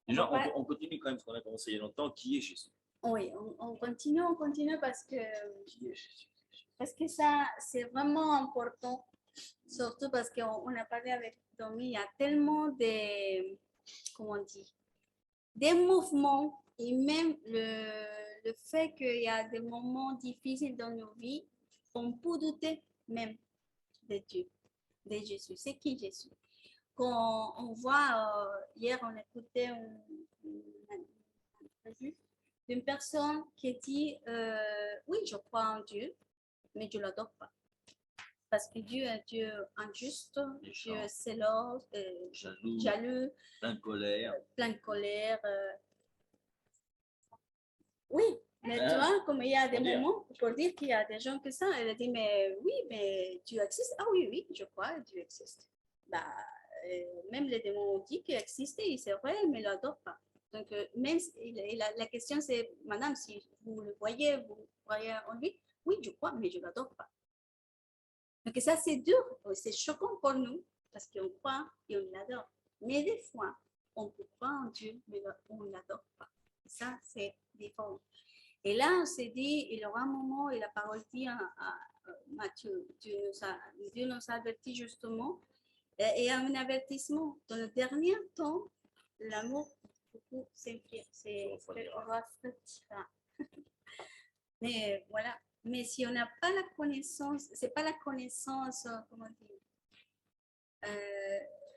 Déjà, on continue quand même ce qu'on a commencé il y a longtemps. Qui est Jésus? Oui, on continue parce que Qui est Jésus? ça, c'est vraiment important, surtout parce qu'on a parlé avec Domi, il y a tellement de, comment on dit, des mouvements et même le fait qu'il y a des moments difficiles dans nos vies, on peut douter même de Dieu, de Jésus. C'est qui Jésus? Quand on voit, hier on écoutait une entrevue d'une personne qui dit oui, je crois en Dieu, mais je ne l'adore pas. Parce que Dieu est un Dieu injuste, Dieu est célèbre, jaloux, plein de colère. Plein de colère. Oui, mais tu vois, comme il y a des moments pour dire qu'il y a des gens que ça, elle a dit, mais oui, mais Dieu existe. Ah oui, oui, je crois, Dieu existe. Bah, même les démons ont dit qu'il existait, c'est vrai, mais il ne l'adore pas. Donc, même la question, c'est, madame, si vous le voyez, vous croyez en lui, oui, je crois, mais je ne l'adore pas. Donc, ça, c'est dur, c'est choquant pour nous, parce qu'on croit et on l'adore. Mais des fois, on peut croire en Dieu, mais on ne l'adore pas. Ça, c'est différent. Et là, on s'est dit, il y aura un moment, et la parole dit à Matthieu, Dieu nous a averti justement, et un avertissement. Dans le dernier temps, l'amour beaucoup s'effrira. Mais voilà. Mais si on n'a pas la connaissance, c'est pas la connaissance, comment dire,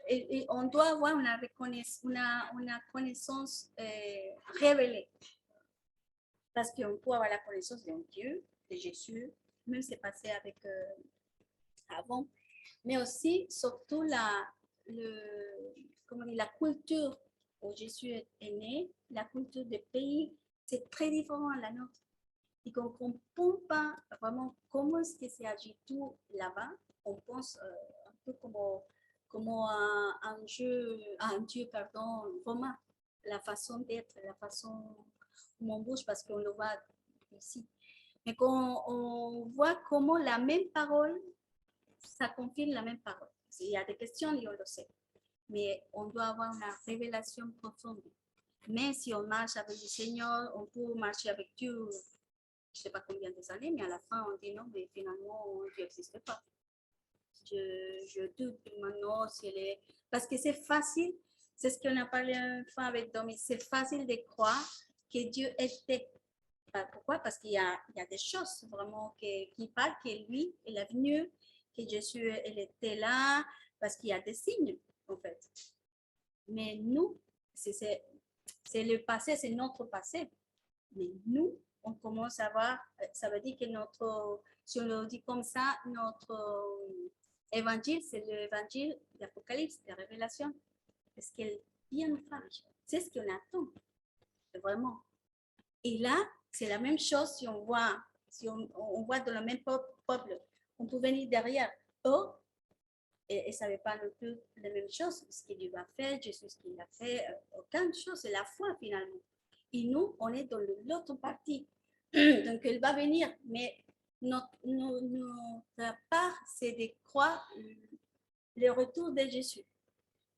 et on doit avoir une connaissance révélée. Parce qu'on peut avoir la connaissance d'un Dieu, de Jésus, même c'est passé avec avant, mais aussi, surtout, la culture où Jésus est né, la culture des pays, c'est très différent à la nôtre. Et qu'on ne comprend pas vraiment comment est-ce que c'est agi tout là-bas. On pense un peu comme un Dieu romain, la façon d'être, la façon où on bouge, parce qu'on le voit ici. Mais quand on voit comment la même parole, ça confirme la même parole. Il y a des questions et on le sait. Mais on doit avoir une révélation profonde. Mais si on marche avec le Seigneur, on peut marcher avec Dieu, je ne sais pas combien de années, mais à la fin, on dit non, mais finalement, Dieu n'existe pas. Je doute maintenant si elle est... Parce que c'est facile, c'est ce qu'on a parlé une fois avec Domi, c'est facile de croire que Dieu était. Pourquoi? Parce qu'il y a des choses vraiment qui parlent que lui, il est venu, que Jésus, il était là, parce qu'il y a des signes, en fait. Mais nous, c'est le passé, c'est notre passé. Mais nous, on commence à voir, ça veut dire que si on le dit comme ça, notre évangile, c'est l'évangile d'Apocalypse, de Révélation. Parce qu'elle vient nous faire. C'est ce qu'on attend, vraiment. Et là, c'est la même chose si on voit, voit dans le même peuple, on peut venir derrière eux et ne savait pas non plus la même chose, ce que Dieu va faire, Jésus ce qu'il a fait, aucune chose, c'est la foi finalement. Et nous, on est dans l'autre partie. Donc, il va venir, mais notre part, c'est de croire le retour de Jésus.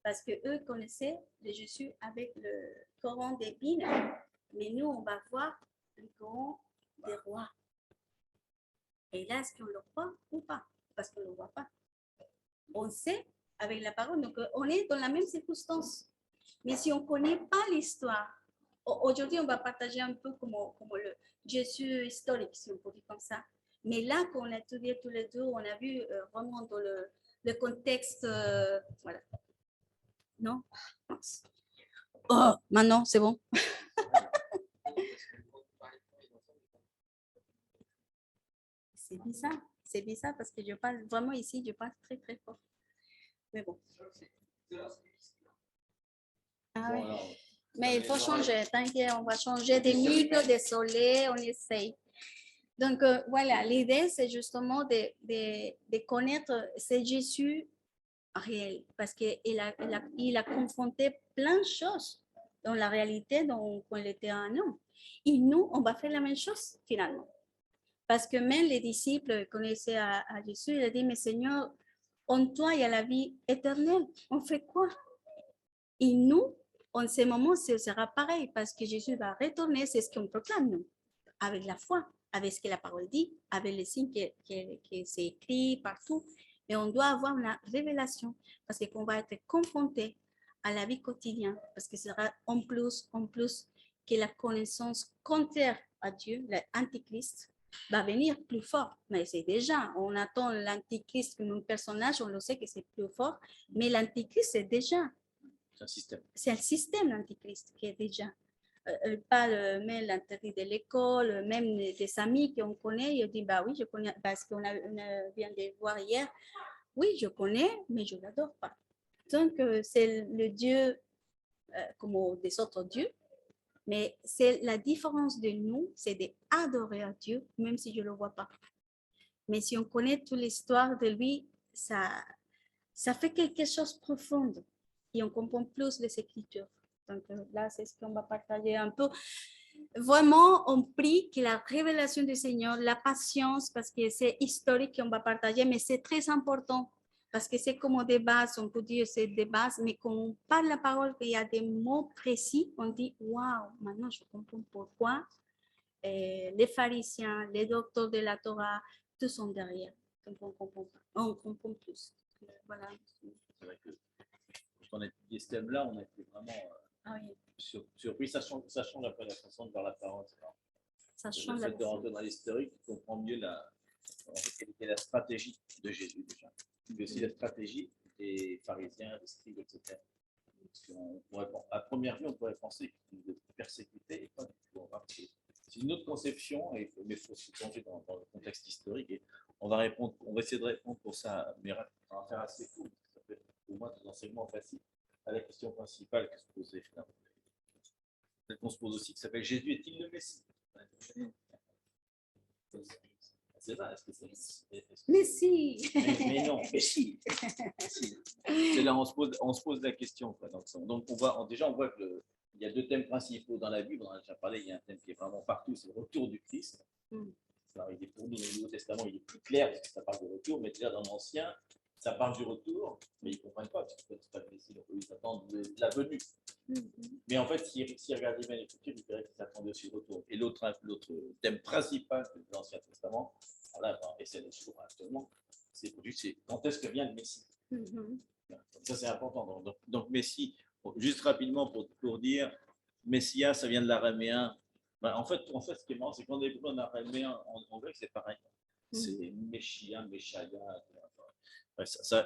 Parce qu'eux connaissaient de Jésus avec le Coran d'épines, mais nous, on va voir le Coran des rois. Et là, est-ce qu'on le croit ou pas? Parce qu'on ne le voit pas. On sait avec la parole, donc on est dans la même circonstance. Mais si on ne connaît pas l'histoire, aujourd'hui, on va partager un peu comme le Jésus historique, si on peut dire comme ça. Mais là, quand on a étudié tous les deux, on a vu vraiment dans le contexte, voilà. Non? Oh, maintenant, c'est bon. C'est bizarre parce que je parle vraiment ici, je parle très très fort. Mais bon. Ah ouais. Mais il faut changer, t'inquiète, on va changer des micros, désolé, on essaye. Donc voilà, l'idée c'est justement de connaître ce Jésus réel parce qu'il a confronté plein de choses dans la réalité quand il était un homme. Et nous, on va faire la même chose finalement. Parce que même les disciples connaissaient à Jésus, il a dit, mais Seigneur, en toi il y a la vie éternelle. On fait quoi? Et nous, en ce moment, ce sera pareil parce que Jésus va retourner, c'est ce qu'on proclame, nous, avec la foi, avec ce que la parole dit, avec les signes qui c'est écrit partout. Mais on doit avoir la révélation parce qu'on va être confronté à la vie quotidienne parce que ce sera en plus que la connaissance contraire à Dieu, l'antichrist, va venir plus fort. Mais c'est déjà, on attend l'antichrist comme un personnage, on le sait que c'est plus fort, mais l'antichrist, c'est déjà. C'est un système. C'est un système, l'antichrist, qui est déjà. Elle parle même l'interdit de l'école, même des amis qu'on connaît. Il dit, bah oui, je connais, parce qu'on vient de voir hier. Oui, je connais, mais je ne l'adore pas. Donc, c'est le Dieu comme des autres dieux. Mais c'est la différence de nous, c'est d'adorer à Dieu, même si je ne le vois pas. Mais si on connaît toute l'histoire de lui, ça fait quelque chose de profond et on comprend plus les Écritures. Donc là, c'est ce qu'on va partager un peu. Vraiment, on prie que la révélation du Seigneur, la patience, parce que c'est historique qu'on va partager, mais c'est très important parce que c'est comme des bases, on peut dire c'est des bases, mais quand on parle la parole, il y a des mots précis, on dit waouh, maintenant je comprends pourquoi les pharisiens, les docteurs de la Torah, tous sont derrière. Donc on comprend plus. Voilà. C'est vrai que quand on a étudié ce thème-là, on a été vraiment surpris. Ça change après la façon de voir la parole. Ça change le fait de rentrer dans l'historique, on comprend mieux la stratégie de Jésus déjà. Mais aussi la stratégie des pharisiens, des scribes, etc. À première vue, on pourrait penser qu'ils étaient persécutés et pas du tout. C'est une autre conception, mais il faut se plonger dans le contexte historique. Et on va essayer de répondre pour ça, mais on va faire assez court, parce que ça peut être pour moi des enseignements faciles à la question principale que se posait finalement. Celle qu'on se pose aussi, qui s'appelle Jésus est-il le Messie? C'est ça, est-ce que c'est Messie? Mais non, Messie. C'est là on se pose la question. Quoi. Donc on voit que il y a deux thèmes principaux dans la Bible, on en a déjà parlé, il y a un thème qui est vraiment partout, c'est le retour du Christ. Alors, il est pour nous dans le Nouveau Testament, il est plus clair parce que ça parle de retour, mais déjà dans l'Ancien, ça parle du retour, mais ils ne comprennent pas, parce que c'est pas le Messie, donc ils attendent de la venue. Mais en fait, s'ils regardent bien l'Écriture, ils verraient qu'ils s'attendaient aussi au retour. Et l'autre thème principal de l'Ancien Testament, voilà, et c'est le jour actuellement, c'est quand est-ce que vient le Messie. Ça, c'est important. Donc Messie, juste rapidement pour dire, Messia, ça vient de l'araméen. En fait, ce qui est marrant, c'est qu'on est en araméen, en grec, c'est pareil. C'est Meshia, Meshaya.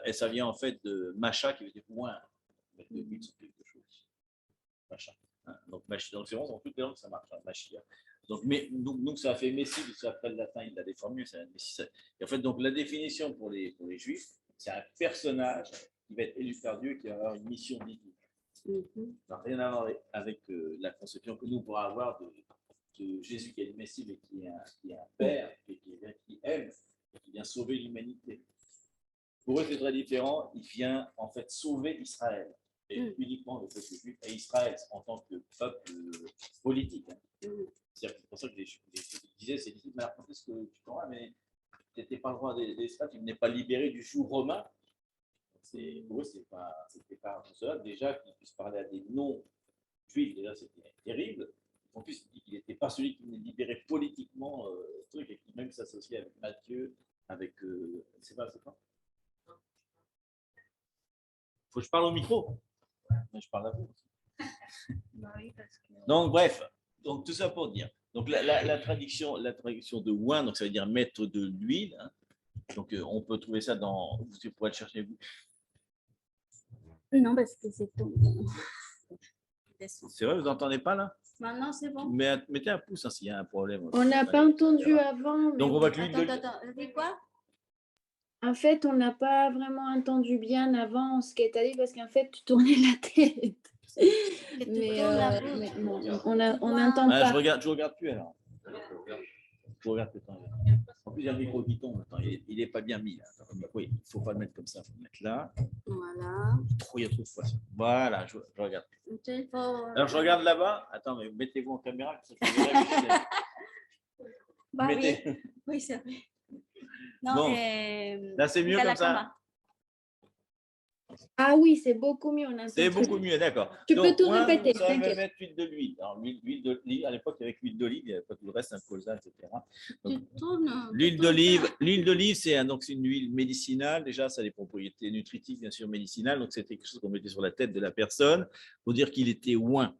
Et ça vient en fait de Macha, qui veut dire moins, avec le but sur quelque chose. Macha. Donc c'est vraiment dans toutes les langues ça marche, Machia. Donc ça a fait Messie, parce qu'après le latin, il l'a déformé. Et en fait, donc la définition pour les Juifs, c'est un personnage qui va être élu par Dieu, qui va avoir une mission divine. Ça n'a rien à voir avec la conception que nous pourrons avoir de Jésus qui est le Messie, mais qui est un père, qui aime, et qui vient sauver l'humanité. Pour eux, c'est très différent. Il vient en fait sauver Israël, et uniquement le peuple juif, et Israël en tant que peuple politique. C'est pour ça que les disaient, c'est difficile, mais après, ce que tu comprends, mais tu n'étais pas le roi d'Israël, tu n'es pas libéré du joug romain. Pour eux, c'était pas cela. Déjà, qu'ils puissent parler à des non-juifs, déjà, c'était terrible. En plus, il dit qu'il n'était pas celui qui venait libérer politiquement truc, et qui même s'associait avec Matthieu, avec. C'est pas. Faut que je parle au micro. Mais je parle à vous aussi. Donc, bref. Donc, tout ça pour dire. Donc, la traduction de wine, donc ça veut dire mettre de l'huile. Hein. Donc, on peut trouver ça dans. Vous pourrez le chercher vous. Non, parce que c'est tout. C'est vrai, vous n'entendez pas là? Maintenant, c'est bon. Mettez un pouce hein, s'il y a un problème. On n'a pas entendu avant. Mais donc, on va que l'huile. Attends, dis quoi? En fait, on n'a pas vraiment entendu bien avant ce qu'elle t'a dit parce qu'en fait, tu tournais la tête. Mais on n'entend pas. Je regarde plus alors. Je regarde plus. En plus, il y a un micro qui tombe. Il n'est pas bien mis. Là. Oui, il ne faut pas le mettre comme ça. Il faut le mettre là. Voilà. Il y a trop de poissons. Voilà, je regarde. Alors, je regarde là-bas. Attends, mais mettez-vous en caméra. Bah oui, c'est vrai. Non, bon. Là, c'est mieux comme ça. Ah oui, c'est beaucoup mieux. On entend C'est très beaucoup bien. mieux, d'accord. Tu Donc, peux tout moi, répéter, vous savez t'inquiète. mettre l'huile de l'huile. Alors, l'huile d'olive, à l'époque, avec l'huile d'olive, il n'y avait pas tout le reste, un colza, etc. Donc, l'huile d'olive, c'est une huile médicinale. Déjà, ça a des propriétés nutritives, bien sûr, médicinales. Donc, c'était quelque chose qu'on mettait sur la tête de la personne pour dire qu'il était oint.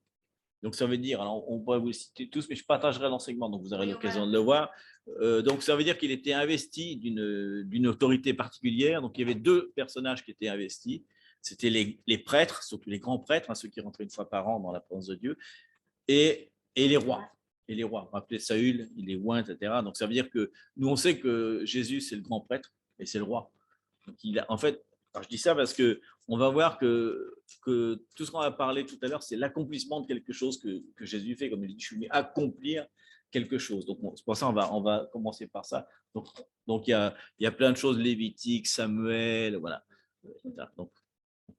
Donc, ça veut dire, alors on pourrait vous les citer tous, mais je partagerai l'enseignement, donc vous aurez l'occasion de le voir. Donc, ça veut dire qu'il était investi d'une autorité particulière. Donc, il y avait deux personnages qui étaient investis. C'était les prêtres, surtout les grands prêtres, hein, ceux qui rentraient une fois par an dans la présence de Dieu, et les rois. Et les rois, on appelait Saül, il est oint, etc. Donc, ça veut dire que nous, on sait que Jésus, c'est le grand prêtre et c'est le roi. Donc, en fait, alors je dis ça parce qu'on va voir que tout ce qu'on va parler tout à l'heure, c'est l'accomplissement de quelque chose que Jésus fait. Comme il dit, je suis venu accomplir quelque chose. Donc, c'est pour ça on va commencer par ça. Donc il y a plein de choses, Lévitique, Samuel, voilà. Donc,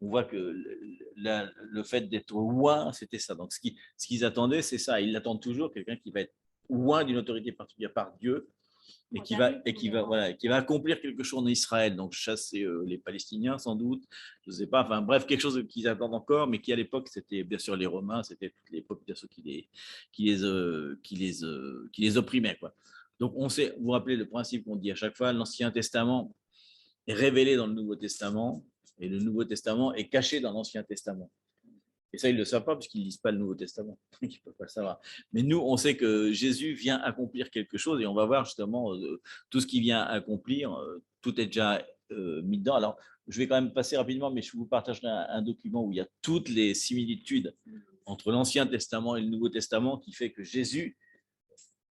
on voit que le fait d'être oint, c'était ça. Donc, ce qu'ils attendaient, c'est ça. Ils l'attendent toujours, quelqu'un qui va être oint d'une autorité particulière par Dieu et qui va accomplir quelque chose en Israël, donc chasser les Palestiniens sans doute, je ne sais pas, enfin bref, quelque chose qu'ils attendent encore, mais qui à l'époque, c'était bien sûr les Romains, c'était toutes les populations qui les opprimaient, quoi. Donc on sait, vous vous rappelez le principe qu'on dit à chaque fois, l'Ancien Testament est révélé dans le Nouveau Testament, et le Nouveau Testament est caché dans l'Ancien Testament. Et ça, ils ne le savent pas parce qu'ils ne lisent pas le Nouveau Testament. Ils ne peuvent pas le savoir. Mais nous, on sait que Jésus vient accomplir quelque chose et on va voir justement tout ce qu'il vient accomplir. Tout est déjà mis dedans. Alors, je vais quand même passer rapidement, mais je vous partagerai un document où il y a toutes les similitudes entre l'Ancien Testament et le Nouveau Testament qui fait que Jésus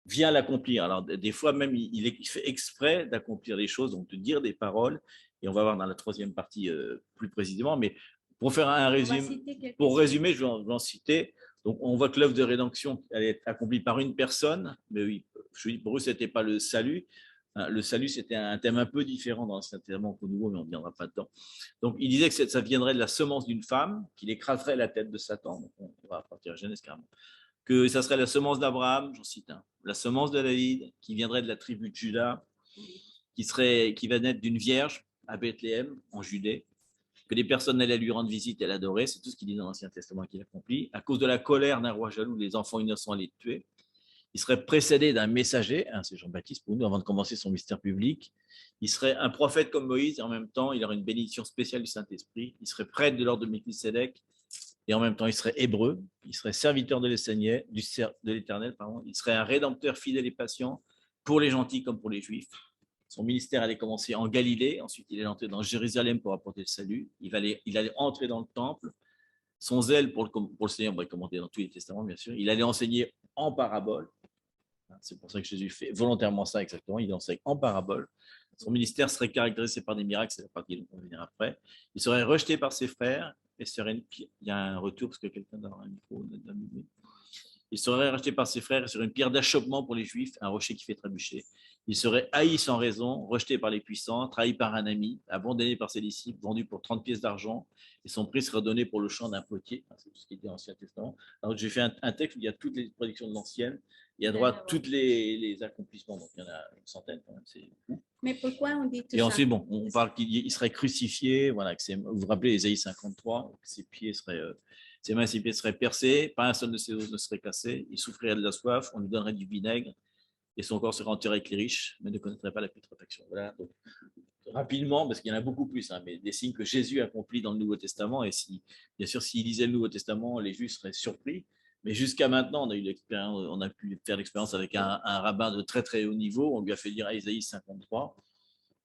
vient l'accomplir. Alors, des fois même, il fait exprès d'accomplir les choses, donc de dire des paroles. Et on va voir dans la troisième partie plus précisément. Mais pour faire un résumé, pour résumer, je vais en citer. Donc, on voit que l'œuvre de rédemption, elle est accomplie par une personne. Mais oui, je dis pour eux, ce n'était pas le salut. Le salut, c'était un thème un peu différent dans l'Ancien Testament qu'au Nouveau, mais on ne viendra pas dedans. Donc, il disait que ça viendrait de la semence d'une femme, qu'il écraserait la tête de Satan. Donc, on va partir à Genèse carrément. Que ça serait la semence d'Abraham, j'en cite un, la semence de David, qui viendrait de la tribu de Juda, qui va naître d'une vierge à Bethléem, en Judée, que des personnes allaient lui rendre visite et l'adorer, c'est tout ce qu'il dit dans l'Ancien Testament qu'il accomplit. À cause de la colère d'un roi jaloux, les enfants innocents allaient le tuer. Il serait précédé d'un messager, hein, c'est Jean-Baptiste pour nous, avant de commencer son mystère public. Il serait un prophète comme Moïse, et en même temps, il aurait une bénédiction spéciale du Saint-Esprit. Il serait prêtre de l'ordre de Melchisédek, et en même temps, il serait hébreu. Il serait serviteur de l'Éternel. Il serait un rédempteur fidèle et patient pour les gentils comme pour les juifs. Son ministère allait commencer en Galilée. Ensuite, il allait entrer dans Jérusalem pour apporter le salut. Il allait entrer dans le temple. Son zèle pour le Seigneur, on va commenter dans tous les testaments, bien sûr. Il allait enseigner en parabole. C'est pour ça que Jésus fait volontairement ça exactement. Il enseigne en parabole. Son ministère serait caractérisé par des miracles, c'est la partie dont on va venir après. Il serait rejeté par ses frères et serait il y a un retour parce que quelqu'un dans un micro. Il serait rejeté par ses frères et serait une pierre d'achoppement pour les Juifs, un rocher qui fait trébucher. Il serait haï sans raison, rejeté par les puissants, trahi par un ami, abandonné par ses disciples, vendu pour 30 pièces d'argent, et son prix serait donné pour le champ d'un potier. C'est tout ce qui était dans l'Ancien Testament. Alors, j'ai fait un texte où il y a toutes les prédictions de l'Ancienne, il y a droit à tous les accomplissements, donc il y en a une centaine quand même, c'est fou. Mais pourquoi on dit tout ça? Et ensuite, bon, on parle qu'il serait crucifié, voilà, vous vous rappelez Ésaïe 53, ses pieds seraient... ses mains et ses pieds seraient percés, pas un seul de ses os ne serait cassé, il souffrirait de la soif, on lui donnerait du vinaigre, et son corps serait enterré avec les riches, mais ne connaîtrait pas la putréfaction. Voilà, donc, rapidement, parce qu'il y en a beaucoup plus, hein, mais des signes que Jésus accomplit dans le Nouveau Testament, et bien sûr, s'il lisait le Nouveau Testament, les Juifs seraient surpris, mais jusqu'à maintenant, on a pu faire l'expérience avec un rabbin de très très haut niveau, on lui a fait lire Ésaïe 53,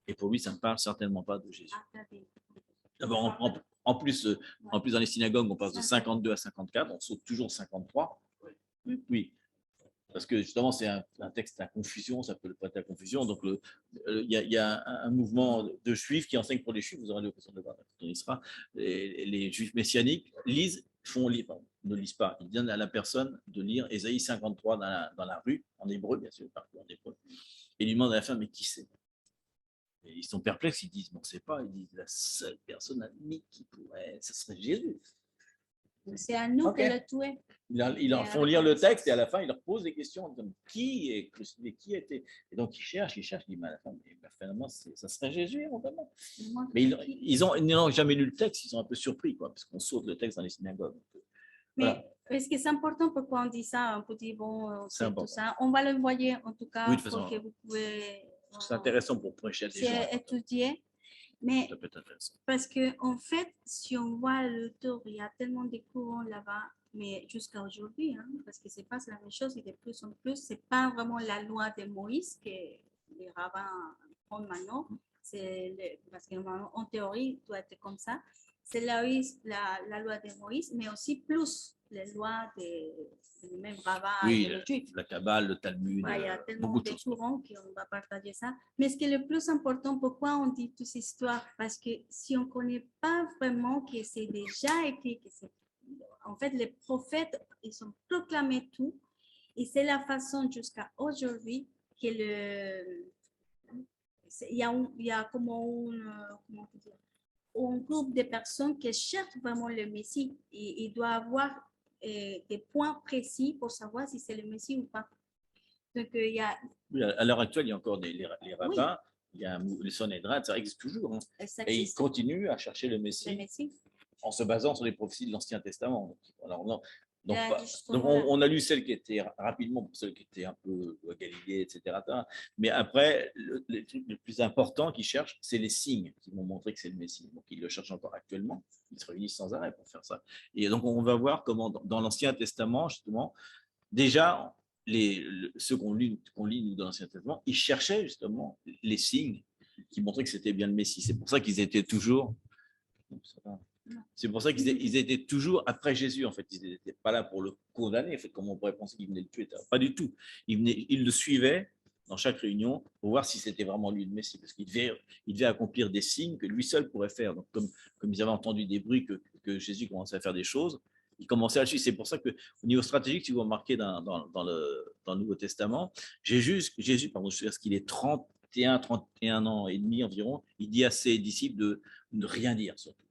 et pour lui, ça ne parle certainement pas de Jésus. D'abord, en plus, dans les synagogues, on passe de 52 à 54, on saute toujours 53. Oui, parce que justement, c'est un texte à confusion, ça peut prêter à confusion. Donc, il y a un mouvement de juifs qui enseigne pour les juifs, vous aurez l'occasion de le voir quand on y sera. Les juifs messianiques ne lisent pas. Ils donnent à la personne de lire Ésaïe 53 dans la rue, en hébreu, bien sûr, partout en hébreu, et lui demandent à la fin, mais qui c'est? Et ils sont perplexes, ils disent, bon, on ne sait pas, ils disent, la seule personne admise qui pourrait, ce serait Jésus. C'est à nous Ok. de le tuer. Ils leur font lire le texte et à la fin, ils leur posent des questions. Comme, qui est crucifié, qui était. Et donc, ils cherchent, ils disent, mais à la fin, finalement, ça serait Jésus, éventuellement. Mais ils n'ont jamais lu le texte, ils sont un peu surpris, quoi, parce qu'on saute le texte dans les synagogues. Voilà. Mais est-ce que c'est important pourquoi on dit ça? On peut dire, bon, c'est tout important. ça. On va le envoyer, en tout cas, Oui, de toute pour façon, que vous pouvez c'est intéressant pour prêcher à des gens. étudier. Mais Ça peut être intéressant. parce que en fait, si on voit l'auteur, il y a tellement de courants là-bas, mais jusqu'à aujourd'hui, hein, parce que c'est pas la même chose et de plus en plus, c'est pas vraiment la loi de Moïse que les rabbins prennent maintenant. Parce qu'en théorie, doit être comme ça. C'est la loi de Moïse, mais aussi plus les lois des mêmes rabbins et des juifs. La Kabbale, le Talmud, Il y a tellement beaucoup de de choses. courants qu'on va partager ça. Mais ce qui est le plus important, pourquoi on dit toutes ces histoires? Parce que si on ne connaît pas vraiment que c'est déjà écrit, en fait, les prophètes, ils ont proclamé tout. Et c'est la façon jusqu'à aujourd'hui que il y a comme un groupe de personnes qui cherchent vraiment le Messie. Et il doit avoir des points précis pour savoir si c'est le Messie ou pas. Donc, il y a... Oui, à l'heure actuelle, il y a encore les rabbins, il y a les Sanhédrin, ça existe toujours. Hein. Et ils continuent à chercher le Messie en se basant sur les prophéties de l'Ancien Testament. Alors, donc on a lu celles qui étaient rapidement, pour celles qui étaient un peu Galilée, etc. Mais après, le truc le plus important qu'ils cherchent, c'est les signes qui vont montrer que c'est le Messie. Donc, ils le cherchent encore actuellement. Ils se réunissent sans arrêt pour faire ça. Et donc, on va voir comment, dans l'Ancien Testament, justement, déjà, ceux qu'on lit dans l'Ancien Testament, ils cherchaient justement les signes qui montraient que c'était bien le Messie. C'est pour ça qu'ils étaient toujours... C'est pour ça qu'ils étaient toujours après Jésus, en fait. Ils n'étaient pas là pour le condamner, en fait, comme on pourrait penser qu'ils venaient le tuer. Pas du tout. Ils le suivaient dans chaque réunion pour voir si c'était vraiment lui le Messie, parce qu'il devait accomplir des signes que lui seul pourrait faire. Donc, comme ils avaient entendu des bruits que Jésus commençait à faire des choses, ils commençaient à le suivre. C'est pour ça qu'au niveau stratégique, si vous remarquez dans le Nouveau Testament, Jésus, pardon, je sais qu'il est 31 ans et demi environ, il dit à ses disciples de ne rien dire, surtout.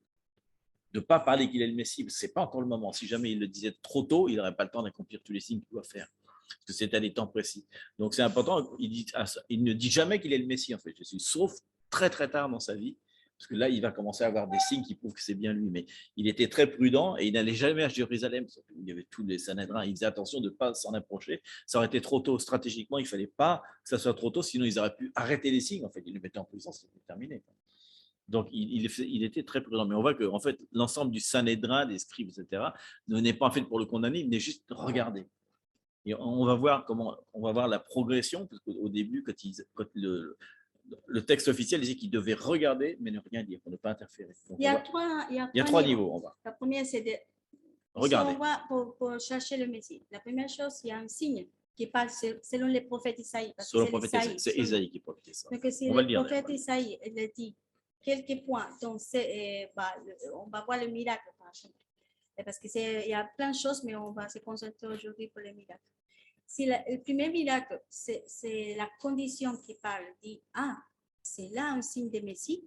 De ne pas parler qu'il est le Messie, ce n'est pas encore le moment. Si jamais il le disait trop tôt, il n'aurait pas le temps d'accomplir tous les signes qu'il doit faire, parce que c'est à des temps précis. Donc c'est important, il ne dit jamais qu'il est le Messie, en fait, Jésus, sauf très très tard dans sa vie, parce que là, il va commencer à avoir des signes qui prouvent que c'est bien lui. Mais il était très prudent et il n'allait jamais à Jérusalem. Il y avait tous les Sanhédrins, il faisait attention de ne pas s'en approcher. Ça aurait été trop tôt. Stratégiquement, il ne fallait pas que ça soit trop tôt, sinon ils auraient pu arrêter les signes. En fait, ils le mettaient en prison, c'était terminé. Donc, il était très prudent. Mais on voit que en fait, l'ensemble du Sanhédrin, des scribes, etc., n'est pas fait pour le condamner, il n'est juste regarder. Et on va voir la progression, parce qu'au début, quand le texte officiel disait qu'il devait regarder, mais ne rien dire, pour ne pas interférer. Donc, il y a trois niveaux. On va. La première, c'est de regarder. Si on va pour chercher le Messie, la première chose, il y a un signe qui parle selon les prophètes Isaïe. Selon le prophète Isaïe, c'est Isaïe qui prophétise ça. Donc, si le prophète Isaïe il dit quelques points, donc on va voir le miracle, par exemple. Parce qu'il y a plein de choses, mais on va se concentrer aujourd'hui pour le miracle. Si le premier miracle, c'est la condition qui parle, dit, c'est là un signe de Messie.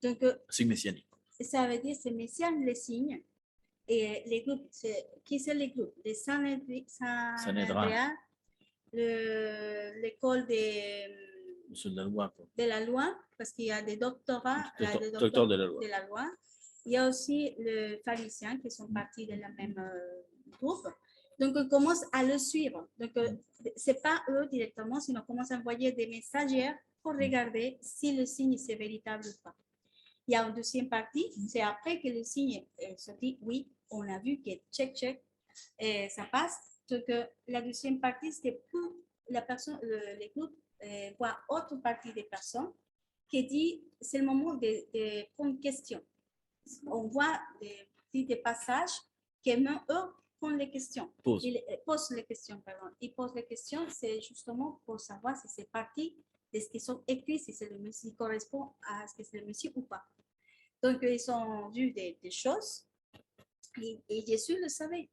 Donc, signe messianique. Ça veut dire c'est messianique le signe. Et les groupes, qui sont les groupes? Les Sanhédrin, l'école de la loi, parce qu'il y a des doctorats, docteurs de la loi. Il y a aussi les pharisiens qui sont partis de la même groupe. Donc, on commence à le suivre. Donc, ce n'est pas eux directement, sinon on commence à envoyer des messagers pour regarder si le signe c'est véritable ou pas. Il y a une deuxième partie, c'est après que le signe se dit oui, on a vu que check, et ça passe. Donc, la deuxième partie, c'est pour la personne, les groupes voient autre partie des personnes qui dit c'est le moment de prendre question. On voit des petits passages que même eux posent les questions. Ils posent les questions, pardon. Ils posent les questions, c'est justement pour savoir si c'est parti de ce qu'ils sont écrits, si c'est le Messie correspond à ce que c'est le Messie ou pas. Donc, ils ont vu des choses et Jésus le savait.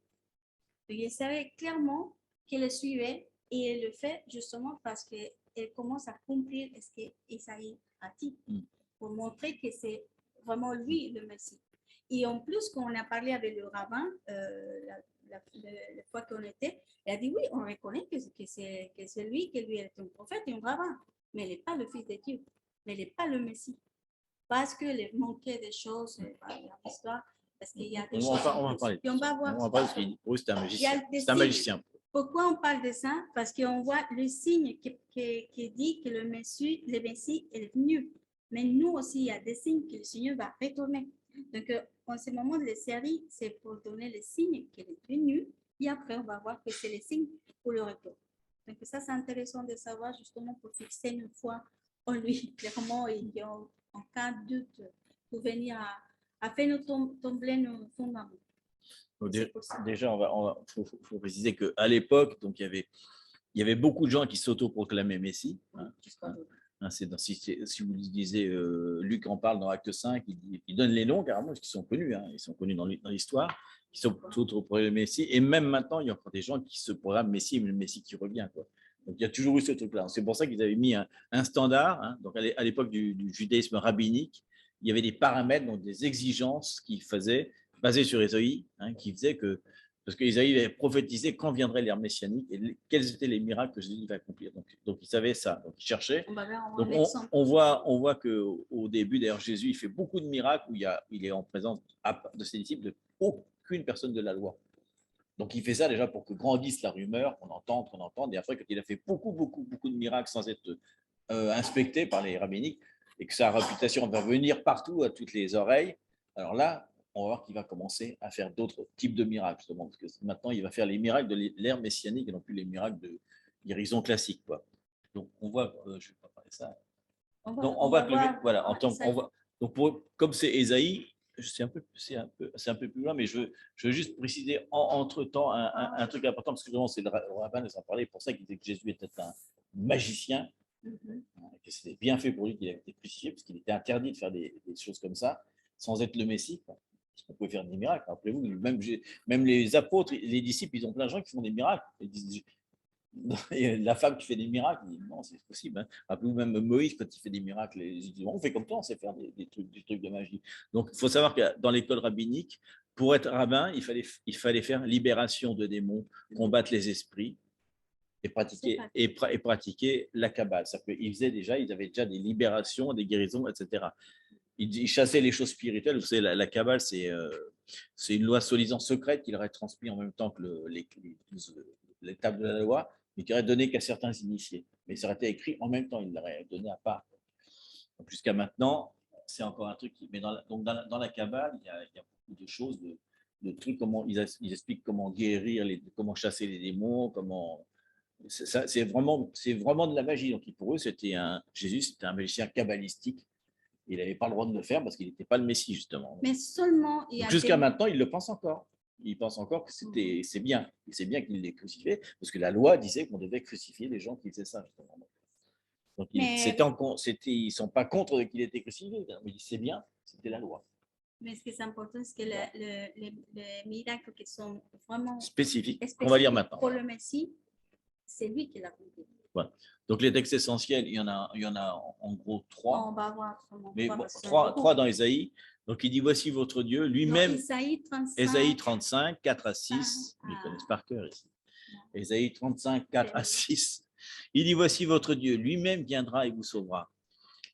Il savait clairement qu'il le suivait et il le fait justement parce qu'il commence à accomplir ce qu'Isaïe a dit pour montrer que c'est vraiment lui le Messie. Et en plus, quand on a parlé avec le rabbin, la fois qu'on était, il a dit oui, on reconnaît que c'est lui, que lui est un prophète et un rabbin, mais il n'est pas le fils de Dieu, mais il n'est pas le Messie. Parce qu'il manquait des choses dans l'histoire, parce qu'il y a des choses. On va parler. Et on va voir. On va parler parce qu'il c'est un magicien. C'est un magicien. Pourquoi on parle de ça? Parce qu'on voit le signe qui dit que le Messie est venu. Mais nous aussi, il y a des signes que le Seigneur va retourner. Donc, en ce moment de la série, c'est pour donner le signe qu'il est venu. Et après, on va voir que c'est le signe pour le retour. Donc, ça, c'est intéressant de savoir justement pour fixer une foi en lui, clairement, et en cas de doute, pour venir à faire nous tomber nos fondements. Déjà, faut préciser qu'à l'époque, donc il y avait beaucoup de gens qui s'autoproclamaient Messie. Si vous lisez, Luc en parle dans Acte 5, il donne les noms carrément, parce qu'ils sont connus, ils sont connus dans l'histoire, qui s'autoproclament Messie. Et même maintenant, il y a encore des gens qui se proclament Messie, mais le Messie qui revient, quoi. Donc il y a toujours eu ce truc-là. C'est pour ça qu'ils avaient mis un standard. Donc à l'époque du judaïsme rabbinique, il y avait des paramètres, donc des exigences qu'ils faisaient, basées sur Ésaïe, qui faisaient que. Parce qu'Ésaïe avait prophétisé quand viendrait l'ère messianique et quels étaient les miracles que Jésus va accomplir. Donc il savait ça, donc il cherchait. Donc on voit qu'au début, d'ailleurs, Jésus il fait beaucoup de miracles où il est en présence de ses disciples, de aucune personne de la loi. Donc il fait ça déjà pour que grandisse la rumeur, qu'on entende. Et après, quand il a fait beaucoup de miracles sans être inspecté par les rabbiniques et que sa réputation va venir partout à toutes les oreilles, alors là, on va voir qu'il va commencer à faire d'autres types de miracles, justement, parce que maintenant, il va faire les miracles de l'ère messianique et non plus les miracles de guérison classique, quoi. Donc, on voit, je ne vais pas parler de ça. Donc, on voit que voilà, donc, comme c'est Ésaïe, c'est un peu plus loin, mais je veux juste préciser entre-temps un truc important, parce que vraiment, c'est le rabbin nous en parlait, pour ça qu'il disait que Jésus était un magicien, que c'était bien fait pour lui qu'il ait été crucifié, parce qu'il était interdit de faire des choses comme ça, sans être le Messie, quoi. On pouvait faire des miracles. Rappelez-vous, même les apôtres, les disciples, ils ont plein de gens qui font des miracles. Ils disent, la femme qui fait des miracles, ils disent, non, c'est possible. Rappelez-vous, même Moïse, quand il fait des miracles, ils disent, on fait comme toi, on sait faire des trucs de magie. Donc, il faut savoir que dans l'école rabbinique, pour être rabbin, il fallait faire libération de démons, combattre les esprits et pratiquer la Kabbale. Ils avaient déjà des libérations, des guérisons, etc. Il chassait les choses spirituelles. Vous savez, la Kabbale, c'est une loi soi-disant secrète qu'il aurait transmis en même temps que les tables de la loi, mais qui aurait donné qu'à certains initiés. Mais ça aurait été écrit en même temps, il l'aurait donné à part. Jusqu'à maintenant, c'est encore un truc. Mais dans la Kabbale, il y a beaucoup de choses, de trucs, comment ils expliquent comment guérir, comment chasser les démons, comment. C'est vraiment de la magie. Donc pour eux, Jésus, c'était un magicien kabbalistique. Il n'avait pas le droit de le faire parce qu'il n'était pas le Messie, justement. Mais seulement. Jusqu'à maintenant, il le pense encore. Il pense encore que c'est bien. C'est bien qu'il l'ait crucifié, parce que la loi disait qu'on devait crucifier les gens qui faisaient ça, justement. Donc, ils ne sont pas contre qu'il ait été crucifié, mais c'est bien, c'était la loi. Mais ce qui est important, c'est que les miracles qui sont vraiment spécifiques, qu'on va lire maintenant. Pour le Messie, c'est lui qui l'a compris. Voilà. Donc les textes essentiels, il y en a en gros 3. On va voir. Mais 3 dans Ésaïe. Donc il dit, voici votre Dieu, lui-même. Ésaïe 35, 4 à 6. Ils connaissent par cœur ici. Ésaïe 35, 4 à 6. Il dit, voici votre Dieu, lui-même viendra et vous sauvera.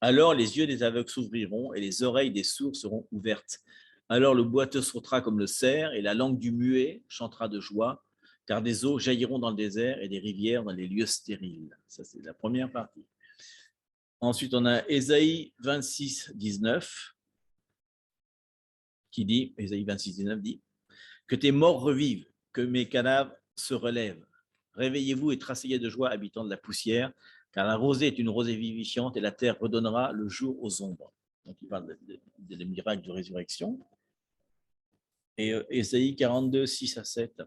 Alors les yeux des aveugles s'ouvriront et les oreilles des sourds seront ouvertes. Alors le boiteux sautera comme le cerf et la langue du muet chantera de joie. Car des eaux jailliront dans le désert et des rivières dans les lieux stériles. Ça, c'est la première partie. Ensuite, on a Ésaïe 26, 19, qui dit, Ésaïe 26, 19 dit, que tes morts revivent, que mes cadavres se relèvent. Réveillez-vous et tressaillez de joie, habitants de la poussière, car la rosée est une rosée vivifiante et la terre redonnera le jour aux ombres. Donc, il parle des miracles de résurrection. Et Ésaïe 42, 6 à 7.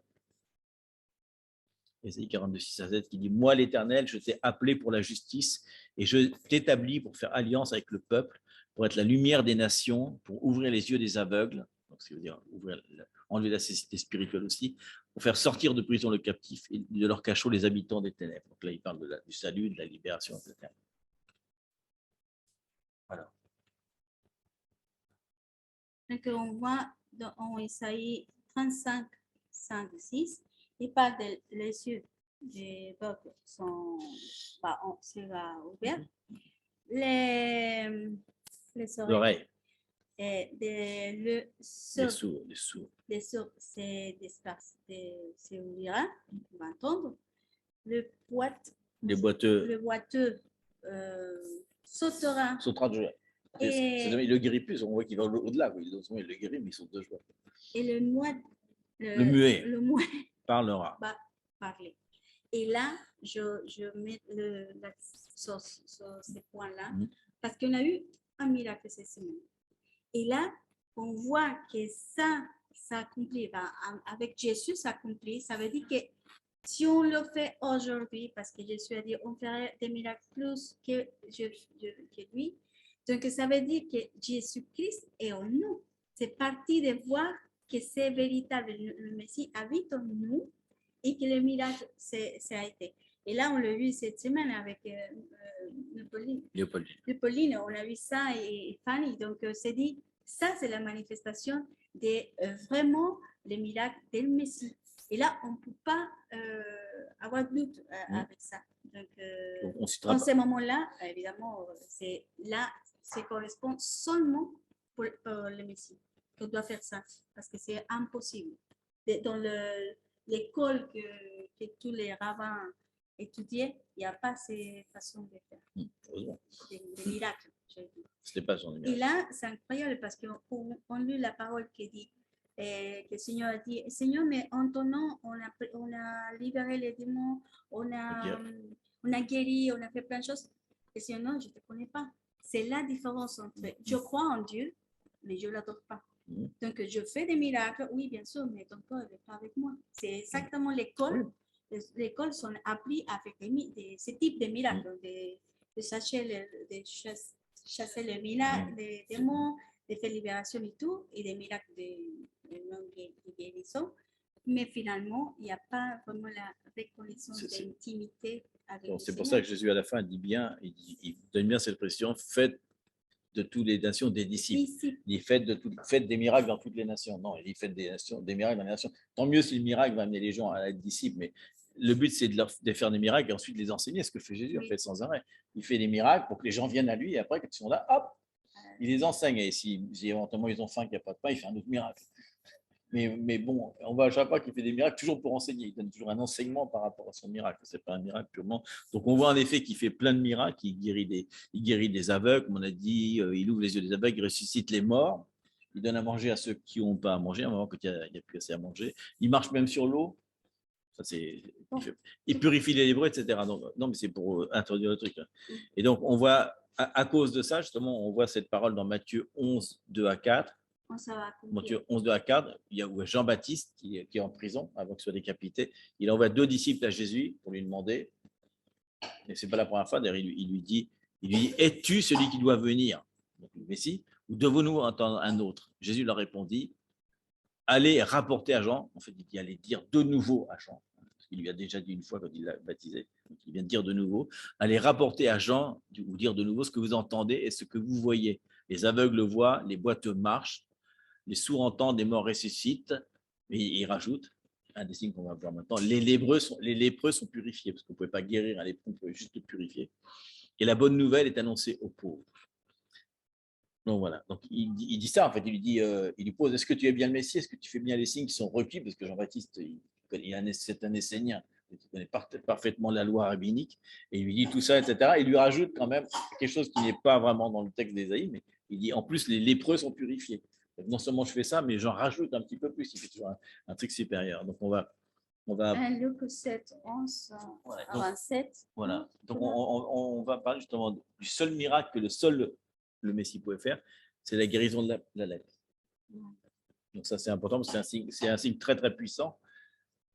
Ésaïe 42, 6 à 7 qui dit « Moi, l'Éternel, je t'ai appelé pour la justice et je t'établis pour faire alliance avec le peuple, pour être la lumière des nations, pour ouvrir les yeux des aveugles, donc ça veut dire enlever la cécité spirituelle aussi, pour faire sortir de prison le captif et de leur cachot les habitants des ténèbres. » Donc là, il parle du salut, de la libération, etc. Voilà. Donc, on voit en Isaïe 35, 5, 6, il parle de les yeux des bœufs sera ouvert. Les oreilles L'oreille, et le les sourd, sourds, les sourds. les sourds, c'est ouvrira, on va entendre. Le Les boiteux boiteux sautera. sautera de joie. Il le guérit plus, on voit qu'il va au-delà. Il le guérit, mais il saute de joie. Et le muet le muet parlera. va parler. Et là, je mets sur ces points-là, parce qu'on a eu un miracle cette semaine. Et là, on voit que ça s'accomplit. Avec Jésus, ça s'accomplit. Ça veut dire que si on le fait aujourd'hui, parce que Jésus a dit on ferait des miracles plus que lui, donc ça veut dire que Jésus-Christ est en nous. C'est parti de voir que c'est véritable, le Messie habite en nous et que le miracle, ça a été. Et là, on l'a vu cette semaine avec Léopoldine. On a vu ça et Fanny. Donc, c'est dit, ça, c'est la manifestation de vraiment le miracle du Messie. Et là, on ne peut pas avoir de doute avec ça. Donc en ce moment-là, évidemment, ça correspond seulement pour le Messie qu'on doit faire ça, parce que c'est impossible. Dans l'école que tous les rabbins étudiaient, il n'y a pas ces façons de faire. Des miracles. Ce n'est pas son numéro. Et là, c'est incroyable parce qu'on lit la parole qui dit que le Seigneur a dit, Seigneur, mais en ton nom, on a libéré les démons, on a guéri, on a fait plein de choses. Et Seigneur, non, je ne te connais pas. C'est la différence entre je crois en Dieu, mais je ne l'adore pas. Donc, je fais des miracles, oui, bien sûr, mais ton corps n'est pas avec moi. C'est exactement l'école. L'école sont appris avec ce type de miracles, de chasser les miracles, des démons, de faire libération et tout, et des miracles de guérison. Mais finalement, il n'y a pas vraiment la reconnaissance d'intimité avec le Seigneur. C'est pour ça que Jésus, à la fin, dit bien, il donne bien cette pression, faites de toutes les nations des disciples. Il dit faites des miracles dans toutes les nations. Non, il dit faites des miracles dans les nations. Tant mieux si le miracle va amener les gens à être disciples, mais le but, c'est de faire des miracles et ensuite de les enseigner. Ce que fait Jésus, en fait, sans arrêt. Il fait des miracles pour que les gens viennent à lui et après, quand ils sont là, hop, il les enseigne. Et si éventuellement ils ont faim, qu'il n'y a pas de pain, il fait un autre miracle. Mais bon, on ne voit pas qu'il fait des miracles toujours pour enseigner. Il donne toujours un enseignement par rapport à son miracle. Ce n'est pas un miracle purement. Donc, on voit en effet qu'il fait plein de miracles. Il guérit des aveugles, comme on a dit. Il ouvre les yeux des aveugles, il ressuscite les morts. Il donne à manger à ceux qui n'ont pas à manger, à un moment quand il n'y a plus assez à manger. Il marche même sur l'eau. Il purifie les lépreux, etc. Donc, non, mais c'est pour introduire le truc. Là. Et donc, on voit, à cause de ça, justement, on voit cette parole dans Matthieu 11, 2 à 4. Matthieu 11, 2 à 4, il y a Jean-Baptiste qui est en prison avant qu'il soit décapité. Il envoie 2 disciples à Jésus pour lui demander, et ce n'est pas la première fois, d'ailleurs, il lui dit, es-tu celui qui doit venir, donc le Messie, ou devons-nous entendre un autre? Jésus leur répondit, allez rapporter à Jean, en fait, il dit, allez dire de nouveau à Jean, parce qu'il lui a déjà dit une fois quand il l'a baptisé, donc il vient de dire de nouveau, allez rapporter à Jean, ou dire de nouveau ce que vous entendez et ce que vous voyez. Les aveugles voient, les boiteux marchent, les sourds entendent, les morts ressuscitent, et il rajoute, un des signes qu'on va voir maintenant, les lépreux sont purifiés, parce qu'on ne pouvait pas guérir un lépreux, on pouvait juste le purifier. Et la bonne nouvelle est annoncée aux pauvres. Donc voilà, donc il dit ça, en fait, il lui pose, est-ce que tu es bien le Messie, est-ce que tu fais bien les signes qui sont requis, parce que Jean-Baptiste, c'est un Essénien, il connaît parfaitement la loi rabbinique, et il lui dit tout ça, etc. Il lui rajoute quand même quelque chose qui n'est pas vraiment dans le texte d'Ésaïe, mais il dit, en plus, les lépreux sont purifiés. Donc, non seulement je fais ça, mais j'en rajoute un petit peu plus, il fait toujours un truc supérieur. Donc on va Luc 7, 11 à 27. Voilà. Donc, on va parler justement du seul miracle que le Messie pouvait faire, c'est la guérison de la lèpre. Donc, ça, c'est important parce que c'est un signe très, très puissant.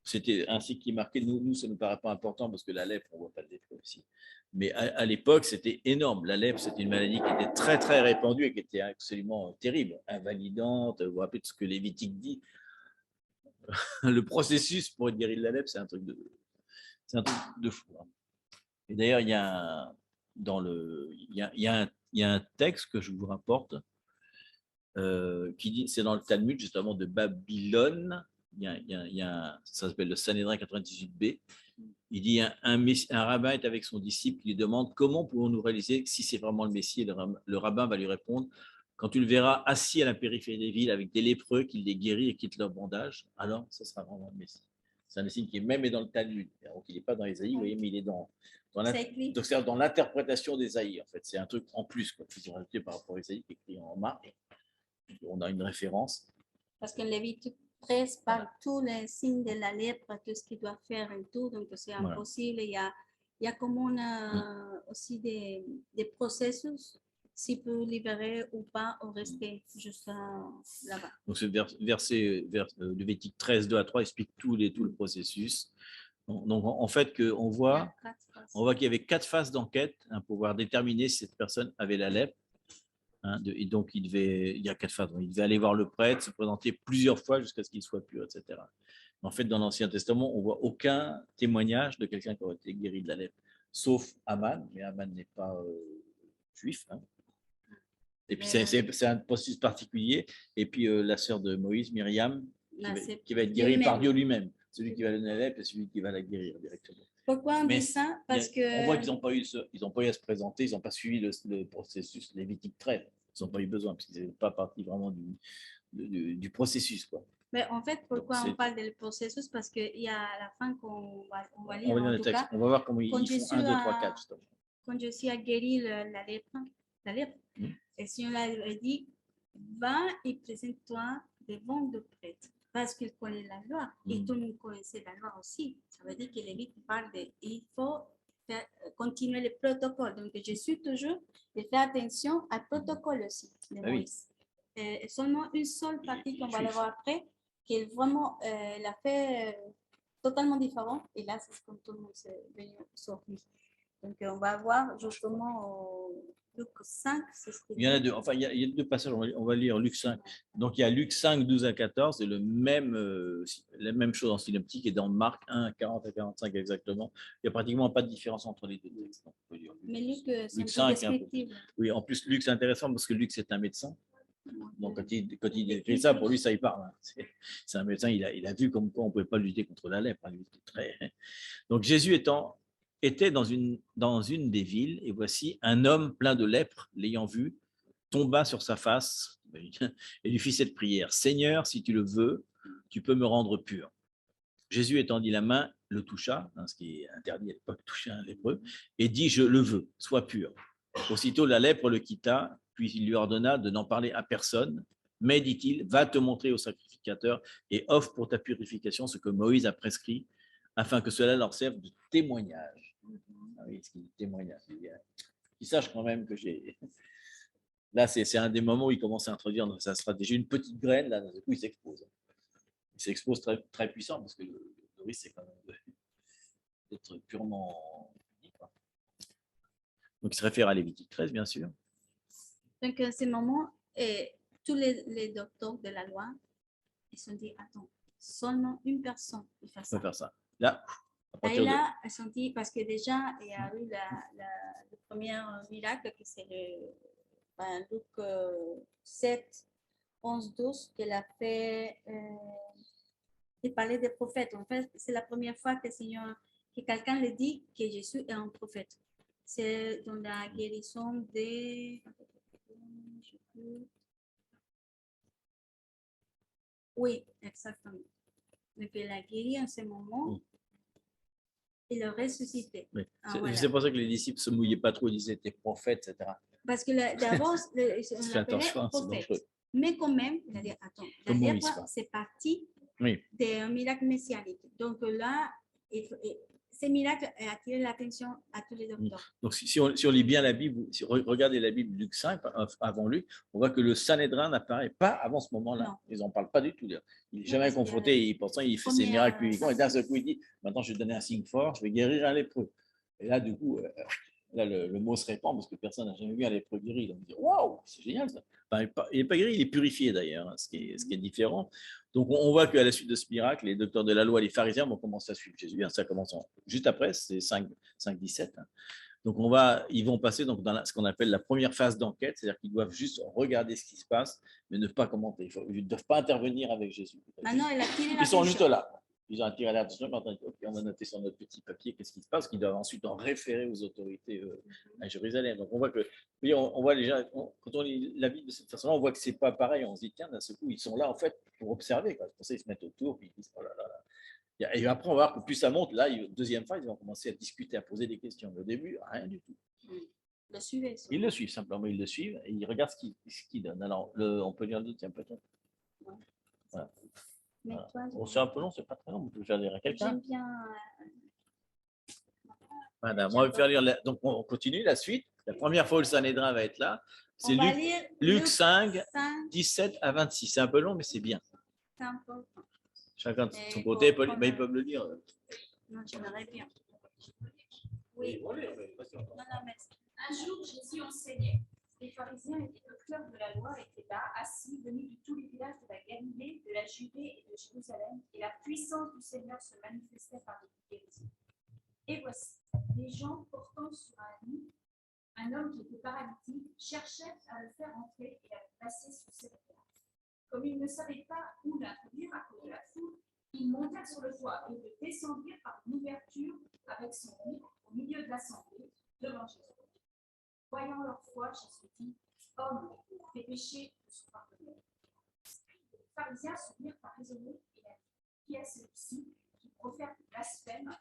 C'était un signe qui marquait, nous, ça ne nous paraît pas important parce que la lèpre, on ne voit pas de lèpre aussi. Mais à l'époque, c'était énorme. La lèpre, c'était une maladie qui était très, très répandue et qui était absolument terrible, invalidante. Vous vous rappelez de ce que Lévitique dit. Le processus pour guérir de la lèpre, c'est un truc de fou. Et d'ailleurs, il y a un texte que je vous rapporte qui dit, c'est dans le Talmud justement de Babylone, ça s'appelle le Sanhédrin 98b. Il dit un rabbin est avec son disciple, il lui demande comment pouvons-nous réaliser si c'est vraiment le Messie, et le rabbin va lui répondre, quand tu le verras assis à la périphérie des villes avec des lépreux, qu'il les guérit et quitte leur bandage, alors ce sera vraiment le Messie. C'est un signe qui est même dans le Talmud, donc il n'est pas dans Ésaïe, vous voyez, mais il est dans l'interprétation d'Ésaïe, en fait. C'est un truc en plus qu'ils ont rajouté par rapport à Ésaïe qui est écrit en Marc. On a une référence. Parce que Lévitique 13 parle tous les signes de la lèpre, tout ce qu'il doit faire et tout, donc c'est impossible. Il y a comme aussi des processus, s'il peut libérer ou pas, ou rester juste là-bas. Donc ce verset, Lévitique 13, 2 à 3 explique tout le processus. Donc en fait, on voit qu'il y avait 4 phases d'enquête pour pouvoir déterminer si cette personne avait la lèpre. Et donc, il y a 4 phases. Il devait aller voir le prêtre, se présenter plusieurs fois jusqu'à ce qu'il soit pur, etc. Mais en fait, dans l'Ancien Testament, on ne voit aucun témoignage de quelqu'un qui aurait été guéri de la lèpre, sauf Aman, mais Aman n'est pas juif. Et puis, c'est un processus particulier. Et puis, la sœur de Moïse, Myriam, qui va être guérie par Dieu lui-même. Celui qui va donner la lèpre et celui qui va la guérir directement. Pourquoi on dit ça? Parce que... On voit qu'ils n'ont pas eu à se présenter, ils n'ont pas suivi le processus Lévitique 13. Ils n'ont pas eu besoin, parce qu'ils n'étaient pas partie vraiment du processus, quoi. Mais en fait, pourquoi on parle du processus? Parce qu'il y a à la fin qu'on va lire, en tout cas, on va voir comment ils font 1, 2, 3, 4. Justement. Quand Jésus a guéri la lèpre, et si on lui dit, va et présente-toi devant le prêtre, parce qu'il connaît la loi, et tout le monde connaissait la loi aussi. Ça veut dire que Lévitique parle il faut continuer le protocole. Donc, je suis toujours de faire attention au protocole aussi de Moïse. Et seulement une seule partie qu'on va le voir après, qui est vraiment l'a fait totalement différent. Et là, c'est comme tout le monde s'est venu sur lui. Donc, on va voir justement Luc 5. Il y en a 2. Enfin, il y a 2 passages. On va lire Luc 5. Donc, il y a Luc 5, 12 à 14. C'est la même chose en synoptique. Et dans Marc 1, 40 à 45 exactement. Il n'y a pratiquement pas de différence entre les 2 textes. Donc, on peut dire mais Luc, Luc 5, oui, en plus, Luc, c'est intéressant parce que Luc, c'est un médecin. Donc, quand il écrit ça, pour lui, ça y parle. C'est un médecin, il a vu comme quoi on ne pouvait pas lutter contre la lèpre. Donc, Jésus était dans une des villes, et voici un homme plein de lèpre, l'ayant vu, tomba sur sa face et lui fit cette prière. Seigneur, si tu le veux, tu peux me rendre pur. Jésus étendit la main, le toucha, ce qui est interdit à l'époque, toucher un lépreux, et dit, je le veux, sois pur. Aussitôt, la lèpre le quitta, puis il lui ordonna de n'en parler à personne, mais, dit-il, va te montrer au sacrificateur et offre pour ta purification ce que Moïse a prescrit, afin que cela leur serve de témoignage. Ah oui, ce qui est témoignage. Qu'ils sachent quand même que j'ai... Là, c'est un des moments où il commence à introduire dans sa stratégie une petite graine, là, d'un coup, il s'expose. Il s'expose très, très puissant, parce que le risque, c'est quand même d'être purement... Donc, il se réfère à Lévitique 13, bien sûr. Donc, à ce moment, tous les docteurs de la loi, ils se sont dit, attends, seulement une personne peut faire ça. Peut faire ça. Là, et là, ils se sont dit, parce que déjà, il y a eu le premier miracle, que c'est Luc 7, 11, 12, qu'elle a fait, il parlait des prophètes. En fait, c'est la première fois que quelqu'un le dit que Jésus est un prophète. C'est dans la guérison des... Oui, exactement. Donc, il a guéri en ce moment. Il le ressuscité. Oui. C'est pour ça que les disciples ne se mouillaient pas trop, ils disaient t'es prophète, etc. Parce que d'abord, on l'appelait prophète. Mais quand même, il a dit, attends, la lèpre, c'est parti d'un miracle messianique. Donc là, ces miracles ont attiré l'attention à tous les docteurs. Donc, si on lit bien la Bible, si on regarde la Bible Luc 5, avant Luc, on voit que le Sanhédrin n'apparaît pas avant ce moment-là. Ils n'en parlent pas du tout. Il n'est jamais confronté. Pourtant, il fait ses miracles publiquement. Et d'un seul coup, il dit, maintenant, je vais donner un signe fort, je vais guérir un lépreux. Et là, du coup, là, le mot se répand parce que personne n'a jamais vu un lépreux guéri. Donc, on dit, waouh, c'est génial ça. Enfin, il n'est pas guéri, il est purifié d'ailleurs, ce qui est différent. Donc, on voit qu'à la suite de ce miracle, les docteurs de la loi, les pharisiens vont commencer à suivre Jésus. Ça commence juste après, c'est 5, 17. Donc, ils vont passer donc, dans ce qu'on appelle la première phase d'enquête, c'est-à-dire qu'ils doivent juste regarder ce qui se passe, mais ne pas commenter. Ils ne doivent pas intervenir avec Jésus. Maintenant, il a tiré la Ils sont conclusion. juste là. Ils ont attiré l'attention, on va noter sur notre petit papier qu'est-ce qui se passe, qu'ils doivent ensuite en référer aux autorités à Jérusalem. Donc on voit que, oui, on voit déjà, quand on lit la Bible de cette façon-là, on voit que c'est pas pareil. On se dit, tiens, d'un seul coup, ils sont là en fait pour observer. Quoi. Pour ça, ils se mettent autour, puis ils disent, oh là là là. Et après, on va voir que plus ça monte, là, deuxième phase, ils vont commencer à discuter, à poser des questions. Au début, rien du tout. Ils le suivent simplement, ils le suivent et ils regardent ce qu'il donne. Alors, on peut lire le deuxième peut-être. Ouais. Voilà. Mais Voilà. toi, Bon, c'est un peu long, c'est pas très long, on peut faire lire à quelqu'un. j'aime bien. Voilà, moi, on va faire lire. Donc, on continue la suite. La première fois où le Sanhédrin va être là, c'est Luc 5, 17 à 26. C'est un peu long, mais c'est bien. C'est important. Chacun de son côté, ils peuvent le lire. Non, j'aimerais bien. Oui. Non, mais un jour, Jésus enseignait. Les pharisiens et les docteurs de la loi étaient là, assis, venus de tous les villages de la Galilée, de la Judée et de Jérusalem, et la puissance du Seigneur se manifestait par des guérisons. Et voici, les gens portant sur un lit un homme qui était paralytique cherchaient à le faire entrer et à le placer sous ses regards. Comme ils ne savaient pas où l'introduire à cause de la foule, ils montèrent sur le toit et le descendirent par une ouverture avec son lit au milieu de l'assemblée devant Jésus. Voyant leur foi, Jésus dit, homme, tes péchés te sont pardonnés. Les pharisiens se mirent à raisonner et à dire, qui est celui-ci qui profère du blasphème?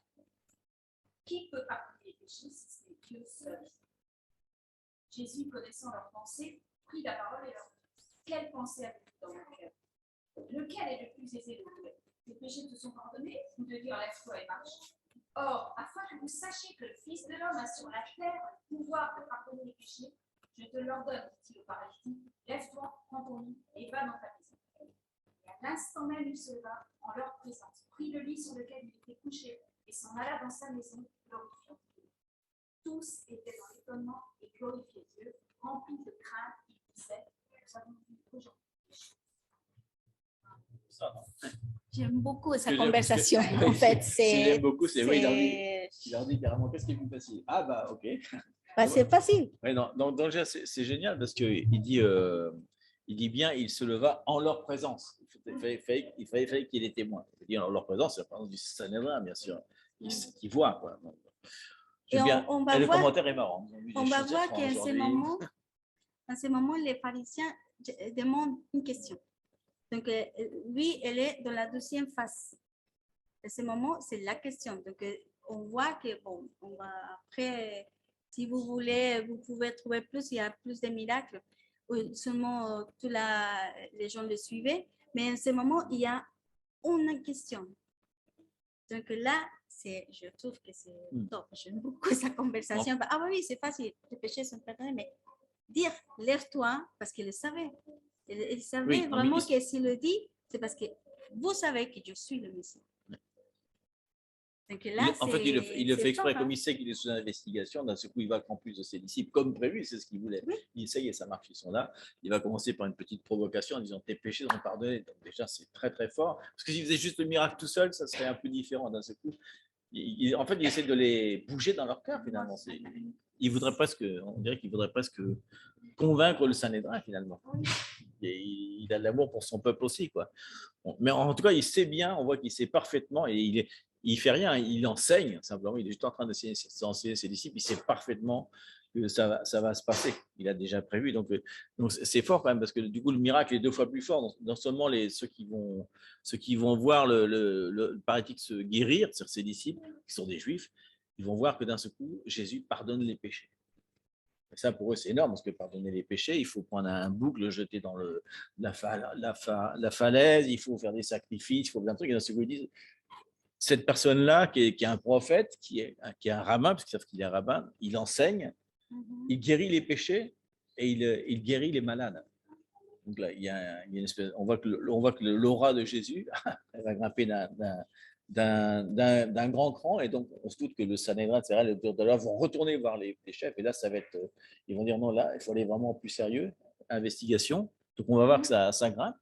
Qui peut pardonner les péchés si ce n'est Dieu seul? Jésus, connaissant leurs pensées, prit la parole et leur dit, quelle pensée avez-vous dans mon cœur? Lequel est le plus aisé de vous? Tes péchés te sont pardonnés ou de dire lève-toi et marche? Or, afin que vous sachiez que le Fils de l'homme a sur la terre le pouvoir de pardonner les péchés, je te l'ordonne, dit-il au paralytique, lève-toi, prends ton lit et va dans ta maison. Et à l'instant même, il se leva en leur présence, prit le lit sur lequel il était couché et s'en alla dans sa maison, glorifiant Dieu. Tous étaient dans l'étonnement et glorifiaient Dieu, remplis de crainte, ils disaient, nous avons vu aujourd'hui des choses. Ça, non? J'aime beaucoup sa conversation. En fait, j'aime beaucoup, c'est oui, il leur dit carrément qu'est-ce qui est plus facile. Ah bah ok. Bah, c'est facile. Ouais, non, donc c'est génial parce que il dit bien, il se leva en leur présence. Il fallait qu'il ait témoin. Il dit en leur présence, c'est la présence du Sanhédrin, bien sûr, qui voit quoi. Et on va le voir, commentaire est marrant. On va voir qu'à ce moment, les pharisiens demandent une question. Donc, lui, elle est dans la deuxième phase. À ce moment, c'est la question. Donc, on voit que, bon, on va après, si vous voulez, vous pouvez trouver plus, il y a plus de miracles. Seulement, les gens le suivaient. Mais à ce moment, il y a une question. Donc là, je trouve que c'est top. J'aime beaucoup sa conversation. Ah oui, c'est facile. Les péchés sont pardonnés, mais dire, lève-toi, parce qu'il le savait. Il savait vraiment que s'il le dit, c'est parce que vous savez que je suis le Messie. Donc là, en fait, il le fait exprès, comme il sait qu'il est sous investigation, d'un seul coup, il va en plus de ses disciples, comme prévu, c'est ce qu'il voulait. Oui. Il sait que ça marche, ils sont là. Il va commencer par une petite provocation en disant tes péchés sont pardonnés. Donc déjà, c'est très très fort. Parce que s'il faisait juste le miracle tout seul, ça serait un peu différent d'un seul coup. En fait, il essaie de les bouger dans leur cœur, finalement. On dirait qu'il voudrait presque convaincre le Sanhédrin, finalement. Et il a de l'amour pour son peuple aussi, quoi. Bon, mais en tout cas, il sait bien, on voit qu'il sait parfaitement, et il fait rien, il enseigne simplement, il est juste en train d'enseigner ses disciples, il sait parfaitement que ça va se passer, il a déjà prévu, donc c'est fort quand même, parce que du coup le miracle est 2 fois plus fort, non seulement ceux qui vont voir le paralytique se guérir, c'est-à-dire ses disciples, qui sont des juifs, ils vont voir que d'un seul coup, Jésus pardonne les péchés. Et ça, pour eux, c'est énorme, parce que pardonner les péchés, il faut prendre un bouc, le jeter dans la falaise, il faut faire des sacrifices, il faut plein de trucs. Et dans ce qu'ils disent, cette personne-là, qui est un prophète, qui est un rabbin, parce qu'ils savent qu'il est rabbin, il enseigne, il guérit les péchés et il guérit les malades. Donc là, il y a une espèce, on voit que l'aura de Jésus, elle va grimper d'un grand cran, et donc on se doute que le Sanhédrin, etc., les docteurs de la loi vont retourner voir les chefs, et là ça va être, ils vont dire non, là il faut aller vraiment plus sérieux, investigation. Donc on va voir que ça grimpe,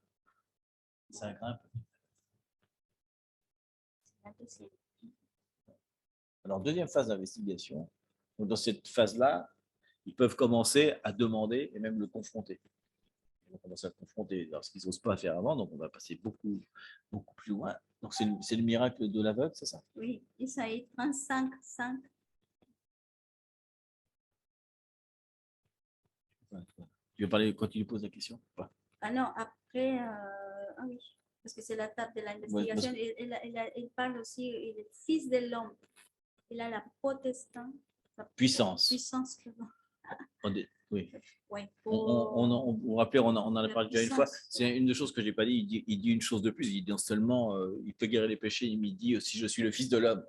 Alors deuxième phase d'investigation, Donc, dans cette phase-là, ils peuvent commencer à demander et même le confronter. Ils vont commencer à le confronter lorsqu'ils n'osent pas faire avant, donc on va passer beaucoup, beaucoup plus loin. Donc c'est le miracle de l'aveugle, c'est ça? Oui, Isaïe 35, 5. Tu veux parler quand tu lui poses la question? Pas. Ah non, après, ah oui, parce que c'est la table de l'investigation. Il parle aussi, il est fils de l'homme. Il a la potesté. Puissance. Puissance. Oui. Ouais, Vous rappelez, on en a la parlé déjà une fois. puissance. C'est une des choses que je n'ai pas dit. Il dit une chose de plus. Il dit non seulement il peut guérir les péchés, mais il dit aussi je suis le fils de l'homme.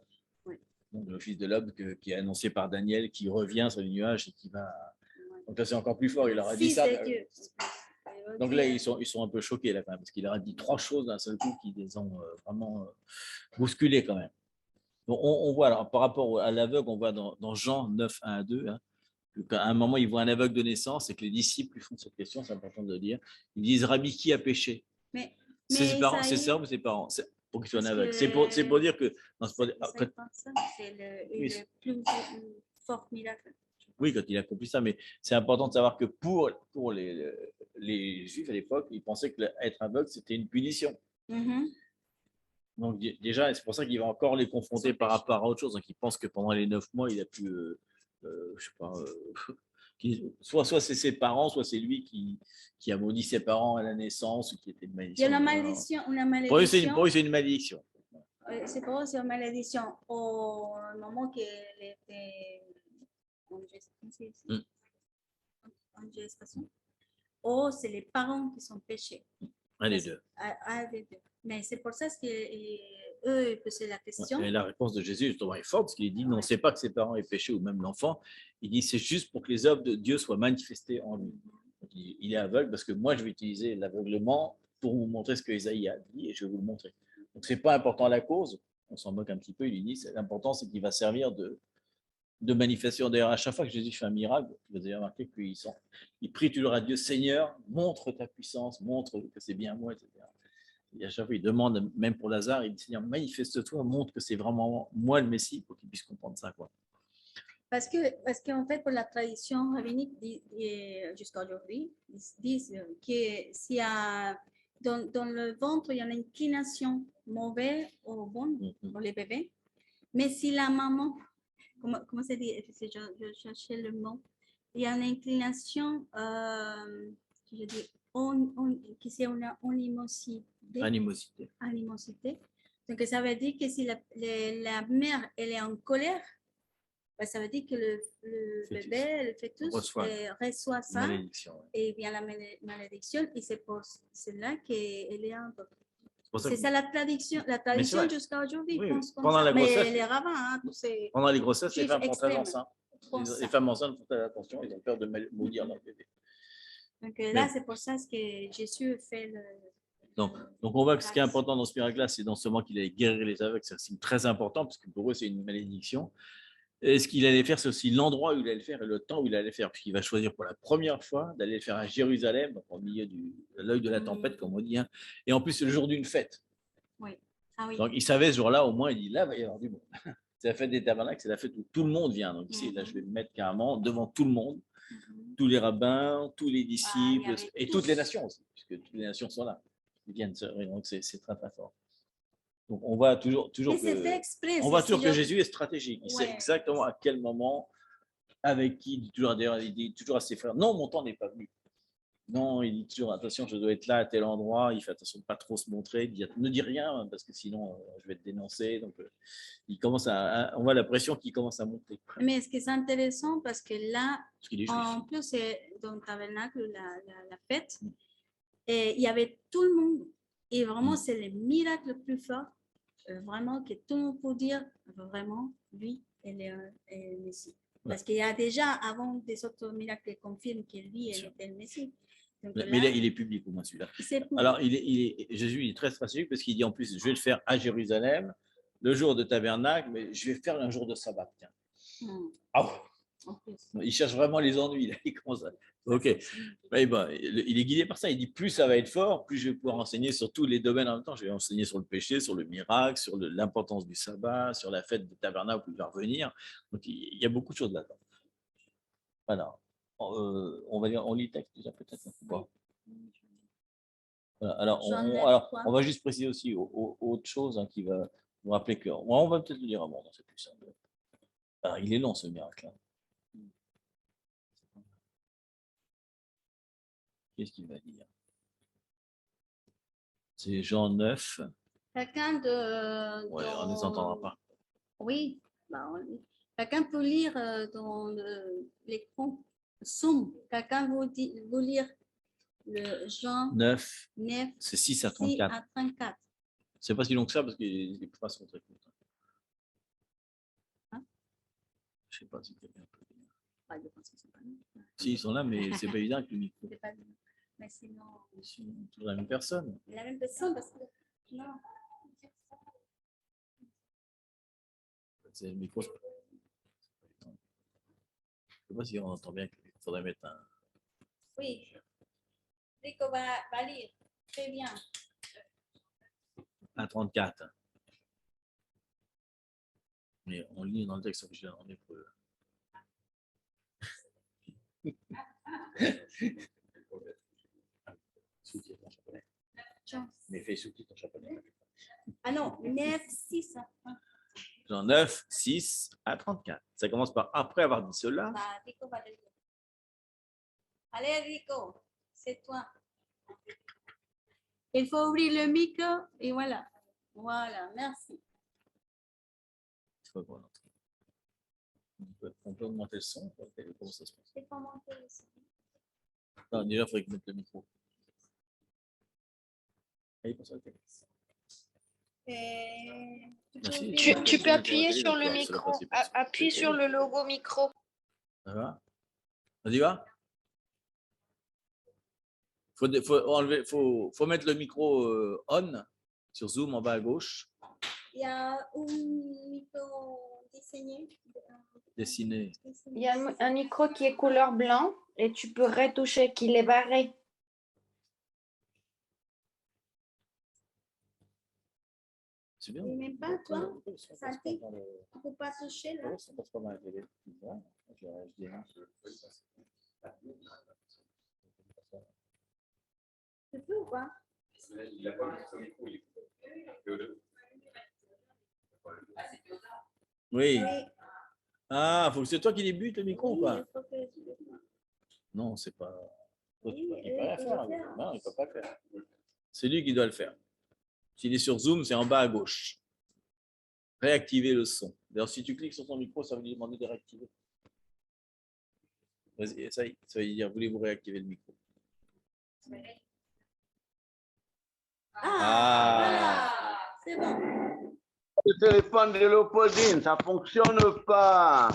Oui. Donc le fils de l'homme qui est annoncé par Daniel, qui revient sur les nuages et qui va. Ouais. Donc là, c'est encore plus fort. Il leur a dit Fils ça. de Dieu. Donc là, ils sont un peu choqués là, quand même, parce qu'il leur a dit 3 choses d'un seul coup qui les ont vraiment bousculés quand même. Donc on voit, alors, par rapport à l'aveugle, on voit dans Jean 9, 1 à 2, hein, qu'à un moment, ils voient un aveugle de naissance et que les disciples lui font cette question, c'est important de le dire. Ils disent, Rabbi, qui a péché? C'est ses parents, c'est ça ou ses parents? Pour qu'il soit un aveugle. C'est pour dire que... Non, c'est le plus fort miracle. Oui, quand il a accompli ça, mais c'est important de savoir que pour les Juifs à l'époque, ils pensaient qu'être aveugle, c'était une punition. Donc déjà, c'est pour ça qu'il va encore les confronter par rapport à autre chose. Donc ils pensent que pendant les 9 mois, il a pu, je sais pas, soit c'est ses parents, soit c'est lui qui a maudit ses parents à la naissance ou qui était une malédiction. Il y a une malédiction. Pour eux, c'est une malédiction. C'est pour eux, c'est une malédiction. Au moment qu'il était en gestation, ou c'est les parents qui sont péchés. Un des deux. Mais c'est pour ça qu'eux posaient la question. Et la réponse de Jésus justement est forte, parce qu'il dit non, c'est pas que ses parents aient péché ou même l'enfant. Il dit c'est juste pour que les œuvres de Dieu soient manifestées en lui. Donc, il est aveugle parce que moi je vais utiliser l'aveuglement pour vous montrer ce que Isaïe a dit et je vais vous le montrer. Donc c'est pas important la cause. On s'en moque un petit peu. Il lui dit l'important c'est qu'il va servir de manifestation. D'ailleurs, à chaque fois que Jésus fait un miracle, vous avez remarqué qu'il prie toujours à Dieu, Seigneur, montre ta puissance, montre que c'est bien moi, etc. Et à chaque fois, il demande, même pour Lazare, il dit, Seigneur, manifeste-toi, montre que c'est vraiment moi le Messie, pour qu'il puisse comprendre ça, quoi. Parce qu'en fait, pour la tradition rabbinique jusqu'à aujourd'hui, ils disent que s'il y a dans le ventre, il y a une inclination mauvaise au bon, pour les bébés, mais si la maman, comment ça dit, je cherchais le mot, il y a une inclination, je dis, qui c'est une animosité. Donc, ça veut dire que si la mère elle est en colère, ben, ça veut dire que le bébé, le fœtus, reçoit ça et vient la malédiction. Et c'est pour cela qu'elle est un peu. C'est ça la tradition jusqu'à aujourd'hui. Oui, pendant la grossesse, mais les rabbins, pendant les grossesses, les femmes font très attention. Les femmes enceintes font très attention, ils ont peur de maudire leur bébé. Donc là, c'est pour ça que Jésus fait le. Donc on voit que ce qui est important dans ce miracle-là, c'est non seulement qu'il allait guérir les aveugles, c'est un signe très important, parce que pour eux, c'est une malédiction. Et ce qu'il allait faire, c'est aussi l'endroit où il allait le faire et le temps où il allait le faire, puisqu'il va choisir pour la première fois d'aller le faire à Jérusalem, donc au milieu de l'œil de la tempête, comme on dit, hein. Et en plus, c'est le jour d'une fête. Oui. Ah, oui. Donc il savait ce jour-là, au moins, il dit là, il va y avoir du monde. C'est la fête des tabernacles, c'est la fête où tout le monde vient. Donc ici, là, je vais me mettre carrément devant tout le monde, tous les rabbins, tous les disciples, et toutes les nations aussi, puisque toutes les nations sont là. Ils viennent se réunir, donc c'est très, très fort. Donc, on voit toujours que Jésus est stratégique. Il sait exactement à quel moment, avec qui. Il dit toujours à ses frères, non, mon temps n'est pas venu. Non, il dit toujours, attention, je dois être là à tel endroit. Il fait attention de ne pas trop se montrer. Il dit, ne dis rien, parce que sinon, je vais te dénoncer. Donc, on voit la pression qui commence à monter. Mais ce qui est intéressant, parce que là, en plus, c'est dans le tabernacle, la fête, et il y avait tout le monde. Et vraiment, c'est le miracle le plus fort. Vraiment, que tout le monde peut dire, vraiment, lui, il est le Messie. Parce qu'il y a déjà, avant des autres miracles qui confirment que lui, il était le Messie. Donc, mais là, il est public au moins celui-là. Alors, Jésus, il est très stratégique parce qu'il dit en plus, je vais le faire à Jérusalem, le jour de tabernacle, mais je vais faire un jour de sabbat. Tiens. En plus. Il cherche vraiment les ennuis. Là. Il commence à... Ok. Eh ben, il est guidé par ça. Il dit plus ça va être fort, plus je vais pouvoir enseigner sur tous les domaines en même temps. Je vais enseigner sur le péché, sur le miracle, sur l'importance du sabbat, sur la fête de tabernacle où il va revenir. Donc il y a beaucoup de choses là-dedans. Voilà. On lit le texte déjà peut-être. Voilà. Alors, on va juste préciser aussi autre chose hein, qui va vous rappeler que. On va peut-être le dire avant, c'est plus simple. Alors, il est long ce miracle. Hein. Qu'est-ce qu'il va dire? C'est Jean 9. Quelqu'un de. Ouais, on ne les entendra pas. Oui, quelqu'un peut lire dans l'écran Zoom. Quelqu'un vous lire le Jean 9. 9. C'est 6 à 34. 6 à 34. C'est pas si long que ça parce que les pas sont très courts. Hein? Je sais pas si quelqu'un peut lire. Ah, je pense que c'est pas nous. Si, ils sont là, mais c'est pas évident avec le micro. C'est pas nous. Mais sinon. C'est toujours la même personne. La même personne parce que. Non. C'est le micro. Je sais pas si on entend bien qu'il faudrait mettre un. Oui. Rico va lire. Très bien. À 34. Mais on lit dans le texte original en hébreu. Sous-titre en japonais. Mais fais sous-titre en japonais. Ah non, 9, 6. Jean 9, 6 à 34. Ça commence par après avoir dit cela. Rico va le lire. Allez, Rico, c'est toi. Il faut ouvrir le micro et voilà. Voilà, merci. On peut augmenter le son. Comment ça se passe? C'est comment on fait ici. Non, déjà, il faudrait mettre le micro. Tu peux appuyer sur le micro. Appuie sur le logo micro. Ça va? Vas-y, va. Faut mettre le micro on sur Zoom en bas à gauche. Il y a un micro Dessiné. Il y a un micro qui est couleur blanc et tu peux retoucher qu'il est barré. C'est bien. Mais même pas, toi, Santi, tu ne peux pas toucher là. Ça passe pas dans la télé. Tu peux ou pas? Oui. Ah, faut que c'est toi qui débute le micro ou Oui, pas? il faut que tu le fasses. Non, c'est pas. Oui, Il peut rien il faire. peut le faire. Non, il peut pas le faire. C'est lui qui doit le faire. S'il est sur Zoom, c'est en bas à gauche. Réactiver le son. D'ailleurs, si tu cliques sur ton micro, ça va lui demander de réactiver. Vas-y, ça veut dire, voulez-vous réactiver le micro? Voilà. C'est bon. Le téléphone de l'opposine, ça ne fonctionne pas.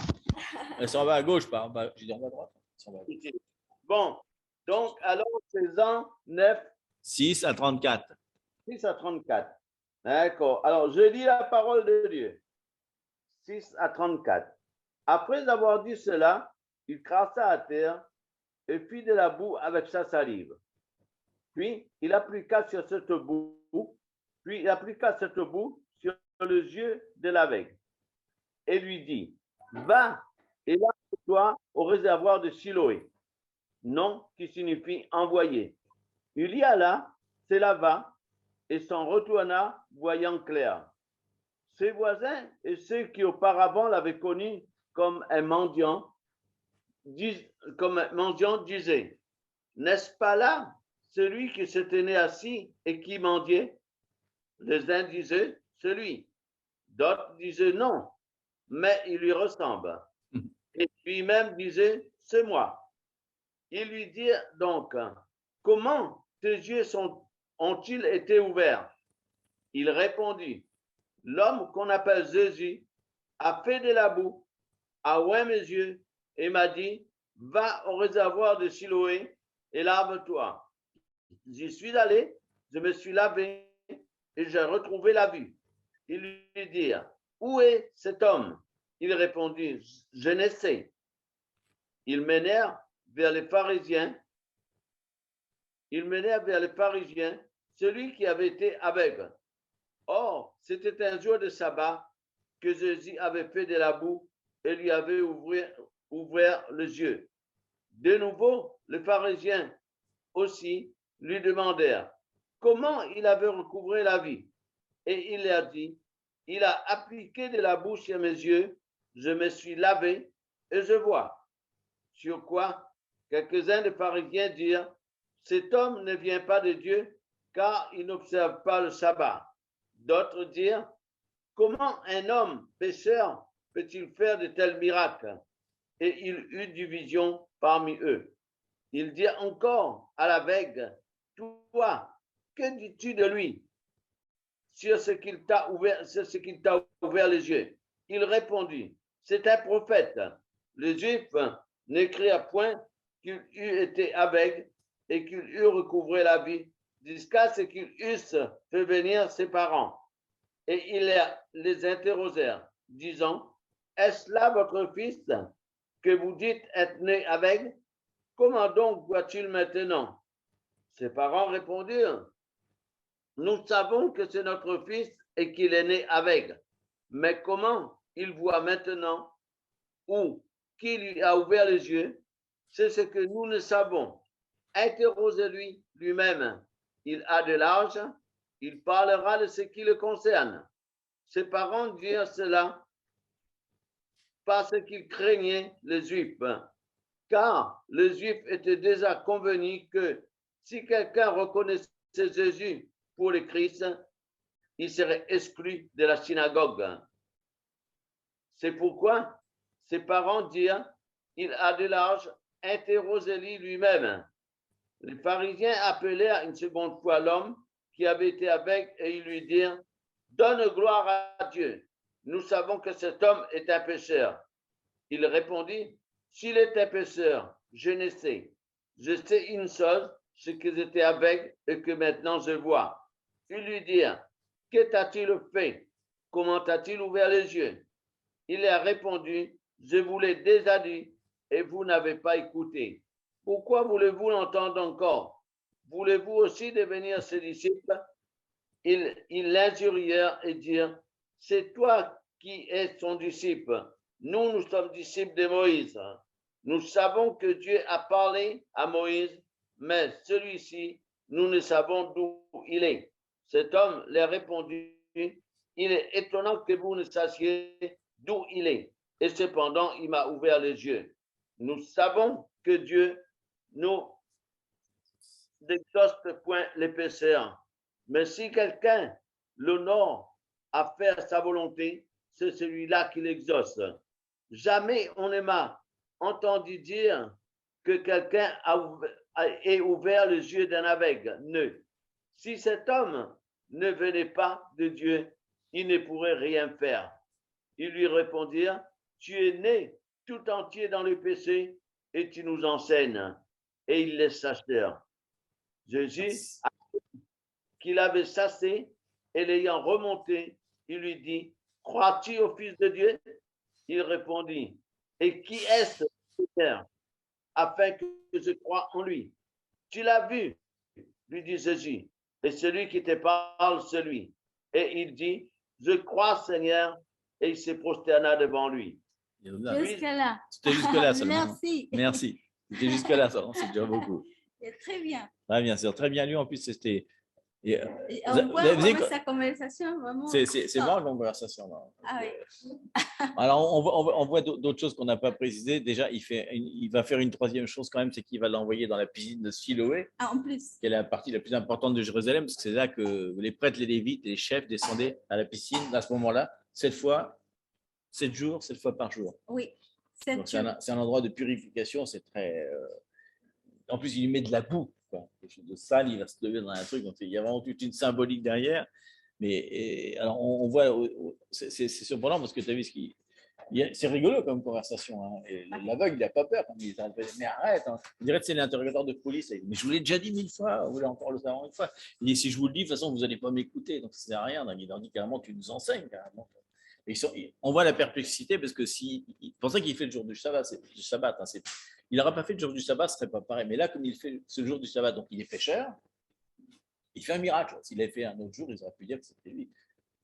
C'est en bas à gauche, pas en bas. Je dis en bas à droite. C'est en bas à gauche. Bon, donc alors c'est Jean 9, 6 à 34. 6 à 34. D'accord. Alors je lis la parole de Dieu. 6 à 34. Après avoir dit cela, il crassa à terre et fit de la boue avec sa salive. Puis il appliqua cette boue sur les yeux de l'aveugle et lui dit: Va et lave-toi au réservoir de Siloé, nom qui signifie envoyé. Il y alla, se lava et s'en retourna voyant clair. Ses voisins et ceux qui auparavant l'avaient connu comme un mendiant disaient: N'est-ce pas là celui qui se tenait assis et qui mendiait? Les uns disaient: celui. D'autres disaient: non, mais il lui ressemble. Et lui-même disait: c'est moi. Ils lui dirent donc: comment tes yeux ont-ils été ouverts? Il répondit: l'homme qu'on appelle Jésus a fait de la boue, a oint mes yeux et m'a dit: va au réservoir de Siloé et lave-toi. J'y suis allé, je me suis lavé et j'ai retrouvé la vue. Ils lui dirent: où est cet homme? Il répondit: je ne sais. Ils menèrent vers les pharisiens. Ils menèrent vers les pharisiens celui qui avait été aveugle. Or, c'était un jour de sabbat que Jésus avait fait de la boue et lui avait ouvert les yeux. De nouveau, les pharisiens aussi lui demandèrent comment il avait recouvré la vie. Et il leur dit, il a appliqué de la boue sur mes yeux, je me suis lavé et je vois. Sur quoi quelques-uns des pharisiens dirent, cet homme ne vient pas de Dieu car il n'observe pas le sabbat. D'autres dirent, comment un homme pécheur peut-il faire de tels miracles? Et il eut division parmi eux. Il dit encore à l'aveugle, toi, que dis-tu de lui sur ce qu'il t'a ouvert les yeux? Il répondit, c'est un prophète. Les Juifs ne crurent point qu'il eût été aveugle et qu'il eût recouvré la vie jusqu'à ce qu'ils eussent fait venir ses parents. Et ils les interrogèrent, disant, est-ce là votre fils que vous dites être né aveugle? Comment donc voit-il maintenant? Ses parents répondirent, nous savons que c'est notre fils et qu'il est né aveugle. Mais comment il voit maintenant ou qui lui a ouvert les yeux? C'est ce que nous ne savons. Interrogez-lui lui-même. Il a de l'âge, il parlera de ce qui le concerne. Ses parents dirent cela parce qu'ils craignaient les Juifs, car les Juifs étaient déjà convenus que si quelqu'un reconnaissait Jésus pour le Christ, il serait exclu de la synagogue. C'est pourquoi ses parents dirent, il a de l'âge, interrogez-le lui-même. Les pharisiens appelèrent une seconde fois l'homme qui avait été aveugle et ils lui dirent, donne gloire à Dieu. Nous savons que cet homme est un pécheur. Il répondit, s'il est un pécheur, je ne sais. Je sais une chose, c'est que j'étais aveugle et que maintenant je vois. Ils lui dirent, que t'a-t-il fait? Comment t'a-t-il ouvert les yeux? Il a répondu, je vous l'ai déjà dit et vous n'avez pas écouté. Pourquoi voulez-vous l'entendre encore? Voulez-vous aussi devenir ses disciples? Ils l'injurièrent et dirent, c'est toi qui es son disciple. Nous sommes disciples de Moïse. Nous savons que Dieu a parlé à Moïse, mais celui-ci, nous ne savons d'où il est. Cet homme leur répondit, il est étonnant que vous ne sachiez d'où il est. Et cependant, il m'a ouvert les yeux. Nous savons que Dieu nous n'exauce point les pécheurs. Mais si quelqu'un l'honore à faire sa volonté, c'est celui-là qui l'exauce. Jamais on ne m'a entendu dire que quelqu'un ait ouvert les yeux d'un aveugle. Non. Si cet homme ne venait pas de Dieu, il ne pourrait rien faire. Ils lui répondirent, tu es né tout entier dans le péché et tu nous enseignes. Et ils les chassèrent. Jésus a dit qu'il avait chassé et l'ayant remonté, il lui dit, crois-tu au Fils de Dieu? Il répondit, et qui est-ce, Père, afin que je croie en lui? Tu l'as vu, lui dit Jésus, et celui qui te parle, celui. Et il dit, je crois, Seigneur, et il se prosterna devant lui. Jusque-là. C'était jusque-là seulement. Merci. Merci. C'était jusque-là seulement, c'est déjà beaucoup. C'est très bien. Ah, bien sûr, très bien lu. En plus, c'était. Et on voit vraiment sa conversation, vraiment. C'est marrant la conversation. Là. Ah oui. Alors, on voit d'autres choses qu'on n'a pas précisées. Déjà, il va faire une troisième chose quand même, c'est qu'il va l'envoyer dans la piscine de Siloé, Ah, en plus. qui est la partie la plus importante de Jérusalem, parce que c'est là que les prêtres, les lévites, les chefs descendaient à la piscine à ce moment-là, 7 fois par jour. Oui. Donc, c'est un endroit de purification, c'est très. En plus, il lui met de la boue, quoi. Quelque chose de sale, il va se lever dans un truc. Donc, il y a vraiment toute une symbolique derrière. Mais alors, on voit, c'est surprenant parce que tu as vu ce qui. C'est rigolo comme conversation. Hein. L'aveugle, il n'a pas peur. Il est en train de dire, mais arrête. Hein. On dirait que c'est l'interrogateur de police. Mais je vous l'ai déjà dit 1000 fois. Vous voulez encore le savoir une fois. Il dit, si je vous le dis, de toute façon, vous n'allez pas m'écouter. Donc, ça ne sert à rien. Donc, il leur dit carrément, tu nous enseignes carrément. Et on voit la perplexité parce que c'est pour ça qu'il fait le jour du sabbat. Hein, Il n'aurait pas fait le jour du sabbat, ce serait pas pareil. Mais là, comme il fait ce jour du sabbat, donc il est pécheur, il fait un miracle. S'il avait fait un autre jour, ils auraient pu dire que c'était lui.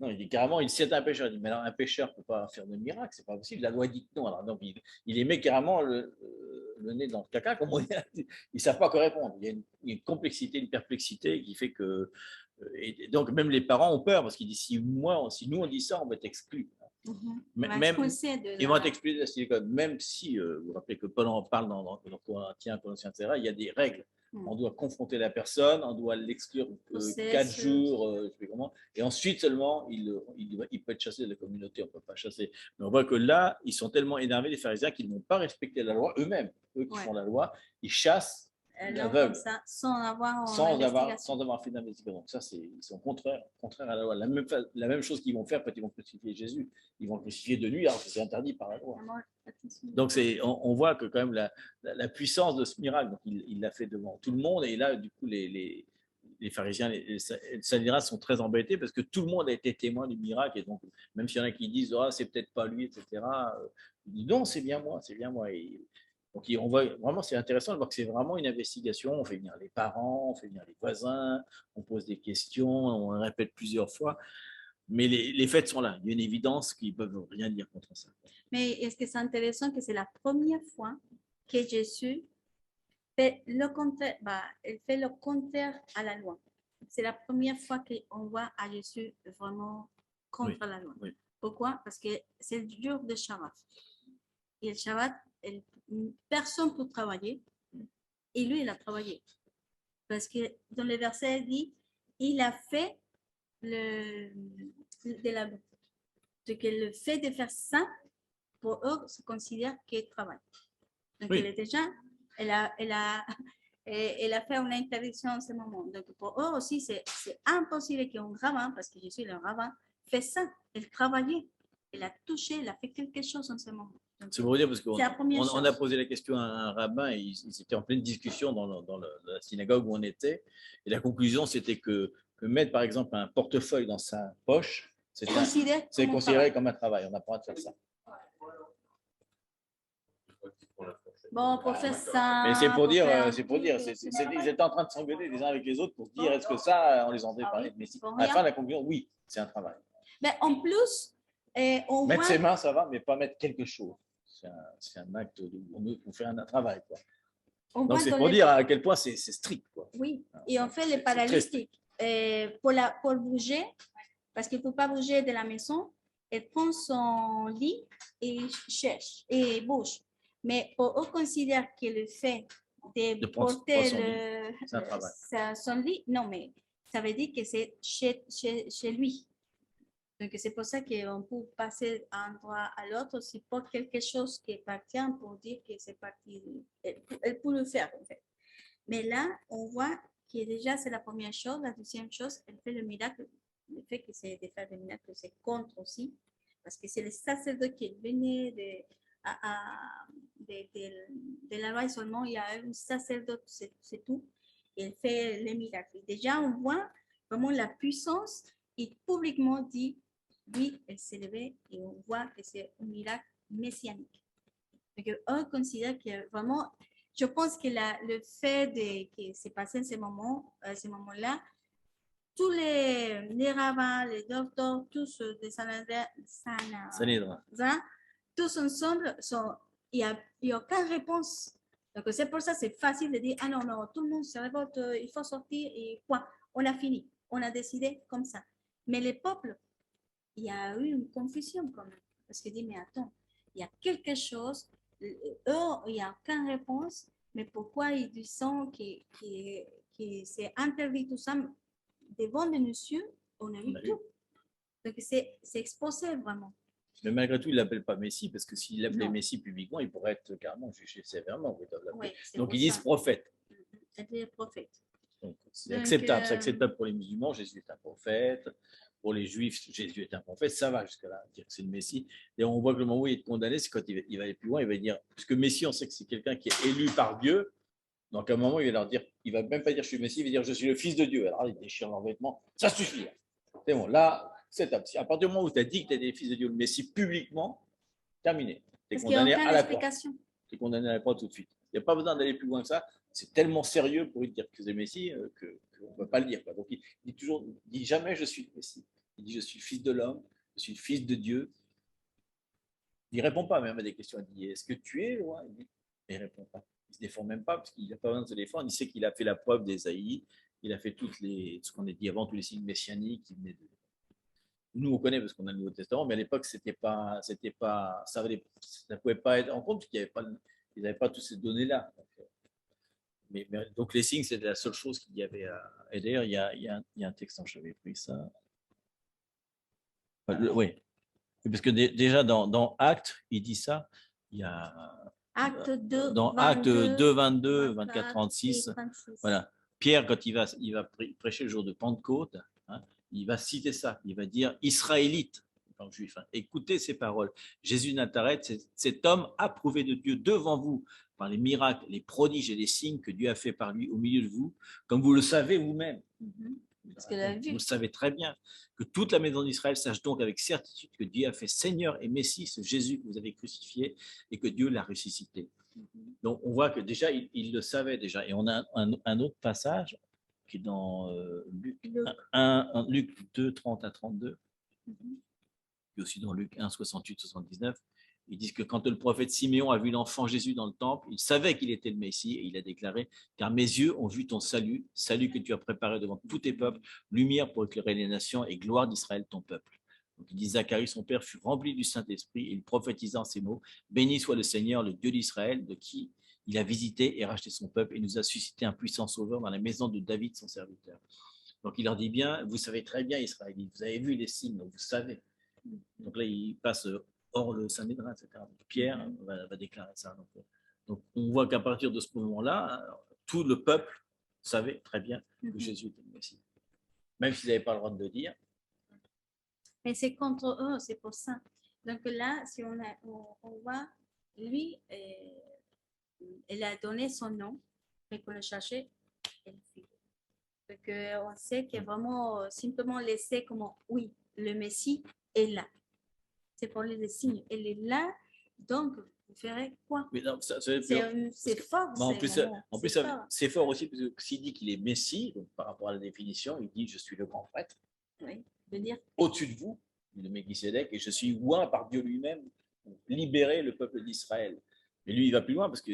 Non, il dit carrément, il c'est un pécheur. Il dit, mais alors un pécheur ne peut pas faire de miracle, c'est pas possible. La loi dit que non. Alors, donc, il met carrément le nez dans le caca, comme on dit. Ils ne savent pas quoi répondre. Il y a une complexité, une perplexité qui fait que. Et donc, même les parents ont peur parce qu'ils disent si nous on dit ça, on va être exclus. Même, ils vont être exclus de la synagogue. Même si, vous vous rappelez que Paul en parle dans Corinthiens, etc., il y a des règles. On doit confronter la personne, on doit l'exclure 4 jours, je sais pas comment, et ensuite seulement il peut être chassé de la communauté, on ne peut pas chasser. Mais on voit que là, ils sont tellement énervés, les pharisiens, qu'ils ne vont pas respecter la loi eux-mêmes, eux qui font la loi, ils chassent l'aveugle sans avoir fait d'investigation. Donc ça, ils sont contraires à la loi. La même chose qu'ils vont faire quand ils vont crucifier Jésus. Ils vont crucifier de lui, alors que c'est interdit par la loi. Donc on voit que quand même la puissance de ce miracle, donc il l'a fait devant tout le monde, et là, du coup, les pharisiens, les Sanhédrin sont très embêtés parce que tout le monde a été témoin du miracle, et donc même s'il y en a qui disent c'est peut-être pas lui, etc., ils disent non, c'est bien moi. Donc, on voit vraiment, c'est intéressant de voir que c'est vraiment une investigation. On fait venir les parents, on fait venir les voisins, on pose des questions, on répète plusieurs fois. Mais les faits sont là. Il y a une évidence qu'ils ne peuvent rien dire contre ça. Mais est-ce que c'est intéressant que c'est la première fois que Jésus fait le contraire, il fait le contraire à la loi. C'est la première fois qu'on voit à Jésus vraiment contre la loi. Oui. Pourquoi? Parce que c'est le jour de Shabbat. Et le Shabbat, personne ne peut travailler. Et lui, il a travaillé. Parce que dans le verset, il dit, il a fait de la boue. Donc, le fait de faire ça, pour eux, se considère qu'il travaille. Donc, Oui. elle est déjà, elle a fait une interdiction en ce moment. Donc, pour eux aussi, c'est impossible qu'un rabbin, parce que je suis le rabbin, fait ça. Elle travaillait. Elle a touché, elle a fait quelque chose en ce moment. C'est pour vous dire, parce qu'on a posé la question à un rabbin et ils étaient en pleine discussion dans la synagogue où on était. Et la conclusion, c'était que mettre, par exemple, un portefeuille dans sa poche, c'est considéré comme un travail. On n'a pas le droit de faire ça. Bon, pour faire ça. Mais c'est pour dire, ils étaient en train de s'engueuler les uns avec les autres pour dire est-ce que ça, on les entendait parler. Mais à la fin, la conclusion, oui, c'est un travail. Mais en plus, mettre ses mains, ça va, mais pas mettre quelque chose. C'est un acte on fait un travail, quoi. Donc c'est pour dire à quel point c'est strict, quoi. Oui, et on fait les paralytiques pour bouger, parce qu'il ne peut pas bouger de la maison, elle prend son lit et cherche et bouge. Mais pour eux considère que le fait de porter son lit, non, mais ça veut dire que c'est chez lui. Donc, c'est pour ça qu'on peut passer d'un endroit à l'autre. C'est pas quelque chose qui appartient pour dire que c'est parti. Elle peut le faire, en fait. Mais là, on voit que déjà, c'est la première chose. La deuxième chose, elle fait le miracle. Le fait que c'est de faire des miracles, c'est contre aussi. Parce que c'est le sacerdoce qui venait de la loi seulement. Il y a un sacerdoce, c'est tout. Et elle fait les miracles. Déjà, on voit vraiment la puissance. Et publiquement dit, oui, elle s'est levée et on voit que c'est un miracle messianique. Donc, on considère que vraiment, je pense que le fait que c'est passé à ce moment-là, tous les rabbins, les docteurs, tous les Sanhédrin, tous ensemble, il n'y a aucune réponse. Donc, c'est pour ça que c'est facile de dire, ah non, tout le monde se révolte, il faut sortir et quoi, on a fini, on a décidé comme ça. Mais les peuples, il y a eu une confusion quand même. Parce qu'ils disent, mais attends, il y a quelque chose, eux, il n'y a aucune réponse, mais pourquoi ils disent que c'est interdit tout ça devant les messieurs, on a vu tout. Donc c'est exposé vraiment. Mais malgré tout, il ne l'appelle pas Messie, parce que s'il l'appelait Messie publiquement, il pourrait être carrément jugé sévèrement. Donc ils disent prophète. C'est prophète. C'est acceptable. C'est acceptable pour les musulmans, Jésus est un prophète. Pour les juifs, Jésus est un prophète. Ça va jusque-là, dire que c'est le Messie. Et on voit que le moment où il est condamné, c'est quand il va aller plus loin, il va dire, puisque Messie, on sait que c'est quelqu'un qui est élu par Dieu. Donc à un moment, il va leur dire, il va même pas dire je suis le Messie, il va dire je suis le Fils de Dieu. Alors il déchire leurs vêtements. Ça suffit. C'est bon, là, c'est à partir du moment où tu as dit que tu es le Fils de Dieu, le Messie publiquement, terminé. Tu es condamné à la croix. Tu es condamné à la croix tout de suite. Il n'y a pas besoin d'aller plus loin que ça. C'est tellement sérieux pour lui de dire que c'est le Messie qu'on ne peut pas le dire. Donc, il dit toujours, il dit jamais je suis le Messie. Il dit je suis le fils de l'homme, je suis le fils de Dieu. Il ne répond pas même à des questions. Il dit est-ce que tu es le roi? Il ne répond pas. Il ne se défend même pas parce qu'il n'a pas besoin de se défendre. Il sait qu'il a fait la preuve d'Ésaïe. Il a fait ce qu'on a dit avant, tous les signes messianiques qui venaient de. Nous, on connaît parce qu'on a le Nouveau Testament, mais à l'époque, ça ne pouvait pas être en compte parce qu'ils n'avaient pas toutes ces données-là. Donc, les signes, c'était la seule chose qu'il y avait à. Et d'ailleurs, il y a un texte, j'avais pris ça. Oui, parce que déjà dans Actes, il dit ça. Il y a. Acte 2, dans 22, Actes 2, 22, 24, 36. 36. Voilà. Pierre, quand il va prêcher le jour de Pentecôte, hein, il va citer ça. Il va dire Israélites, en juif, hein, écoutez ces paroles. Jésus de Nazareth, cet homme approuvé de Dieu devant vous par les miracles, les prodiges et les signes que Dieu a fait par lui au milieu de vous, comme vous le savez vous-même. Parce que la Vous vue. le savez très bien, que toute la maison d'Israël sache donc avec certitude que Dieu a fait Seigneur et Messie ce Jésus que vous avez crucifié et que Dieu l'a ressuscité. Donc on voit que déjà, il le savait déjà. Et on a un autre passage qui est dans Luc 2, 30 à 32, puis aussi dans Luc 1, 68, 79. Ils disent que quand le prophète Siméon a vu l'enfant Jésus dans le temple, il savait qu'il était le Messie et il a déclaré « Car mes yeux ont vu ton salut, salut que tu as préparé devant tous tes peuples, lumière pour éclairer les nations et gloire d'Israël ton peuple. » Donc il dit Zacharie, son père, fut rempli du Saint-Esprit et il prophétisa en ces mots « Béni soit le Seigneur, le Dieu d'Israël, de qui il a visité et racheté son peuple et nous a suscité un puissant sauveur dans la maison de David, son serviteur. » Donc il leur dit bien, vous savez très bien Israël, vous avez vu les signes, donc vous savez. Donc là, il passe hors le Saint-Médrin, etc. Donc, Pierre va déclarer ça. Donc on voit qu'à partir de ce moment-là, tout le peuple savait très bien que Jésus était le Messie. Même s'ils n'avaient pas le droit de le dire. Mais c'est contre eux, c'est pour ça. Donc là, si on voit, lui, il a donné son nom, mais qu'on le cherchait, elle fit. Donc on sait qu'il est vraiment simplement laissé comme oui, le Messie est là. C'est pour les signes. Elle est là, donc vous ferez quoi? C'est fort. En plus, c'est fort aussi parce que s'il dit qu'il est Messie, donc par rapport à la définition, il dit je suis le grand prêtre. Oui, de dire au-dessus de vous, le Melchisédek, et je suis oint par Dieu lui-même pour libérer le peuple d'Israël. Mais lui, il va plus loin parce que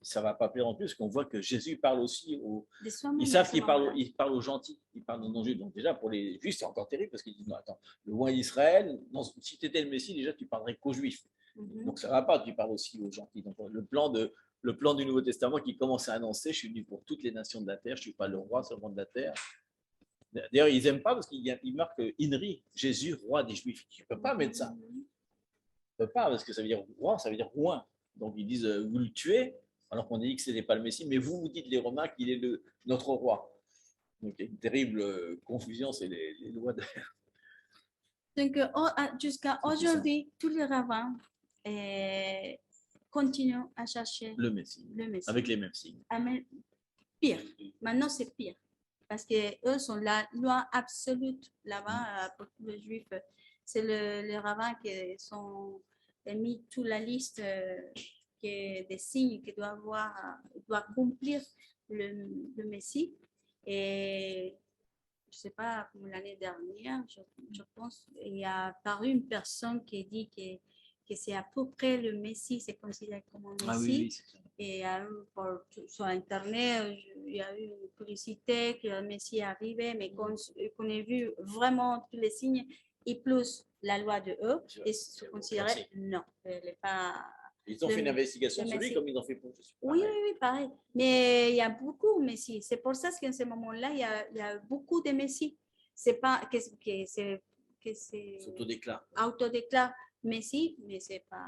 ça ne va pas plaire en plus, parce qu'on voit que Jésus parle aussi aux. Ils savent qu'il parle aux gentils, il parle aux non-juifs. Donc, déjà, pour les juifs, c'est encore terrible parce qu'ils disent non, attends, le oint d'Israël, si tu étais le Messie, déjà, tu parlerais qu'aux juifs. Donc, ça ne va pas, tu parles aussi aux gentils. Donc, le plan du Nouveau Testament qui commence à annoncer je suis venu pour toutes les nations de la terre, je ne suis pas le roi seulement de la terre. D'ailleurs, ils n'aiment pas parce qu'il marque Inri, Jésus, roi des Juifs. Tu ne peux pas mettre ça. Tu ne peux pas parce que ça veut dire roi, ça veut dire roi. Donc ils disent vous le tuez, alors qu'on dit que ce n'est pas le Messie, mais vous dites les Romains qu'il est notre roi. Donc il y a une terrible confusion, c'est les lois de. Donc jusqu'à aujourd'hui, tous les rabbins continuent à chercher le Messie. Avec les mêmes signes. Pire. Maintenant, c'est pire. Parce qu'eux sont la loi absolue là-bas pour tous les juifs. C'est les rabbins qui sont mis toute la liste des signes qu'il doit accomplir le Messie. Et je ne sais pas, comme l'année dernière, je pense, il y a apparu une personne qui dit que c'est à peu près le Messie, c'est considéré comme un Messie. Ah oui, c'est ça. Et sur Internet, il y a eu une publicité que le Messie est arrivé, mais qu'on ait vu vraiment tous les signes, et plus la loi de eux, et se considérait non, elle n'est pas. Ils ont fait une investigation sur lui comme ils ont fait pour Jésus. Oui, pareil. Mais il y a beaucoup de Messie. C'est pour ça qu'en ce moment-là, il y a beaucoup de Messie. C'est pas que c'est. Autodéclare Messie, mais c'est pas.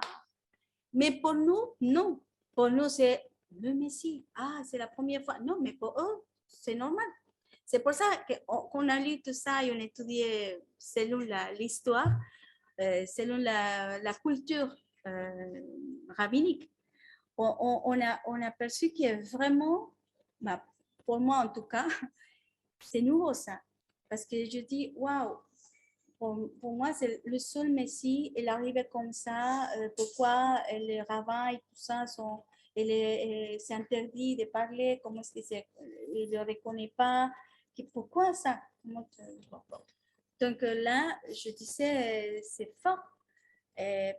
Mais pour nous, non. Pour nous, c'est le Messie. Ah, c'est la première fois. Non, mais pour eux, c'est normal. C'est pour ça qu'on a lu tout ça et on a étudié selon l'histoire, selon la culture rabbinique. On a perçu que vraiment, pour moi en tout cas, c'est nouveau ça. Parce que je dis, waouh, pour moi, c'est le seul Messie, il arrivait comme ça. Pourquoi les rabbins et tout ça c'est interdit de parler, comment est-ce que il ne le reconnaît pas, pourquoi ça? Donc là, je disais, c'est fort.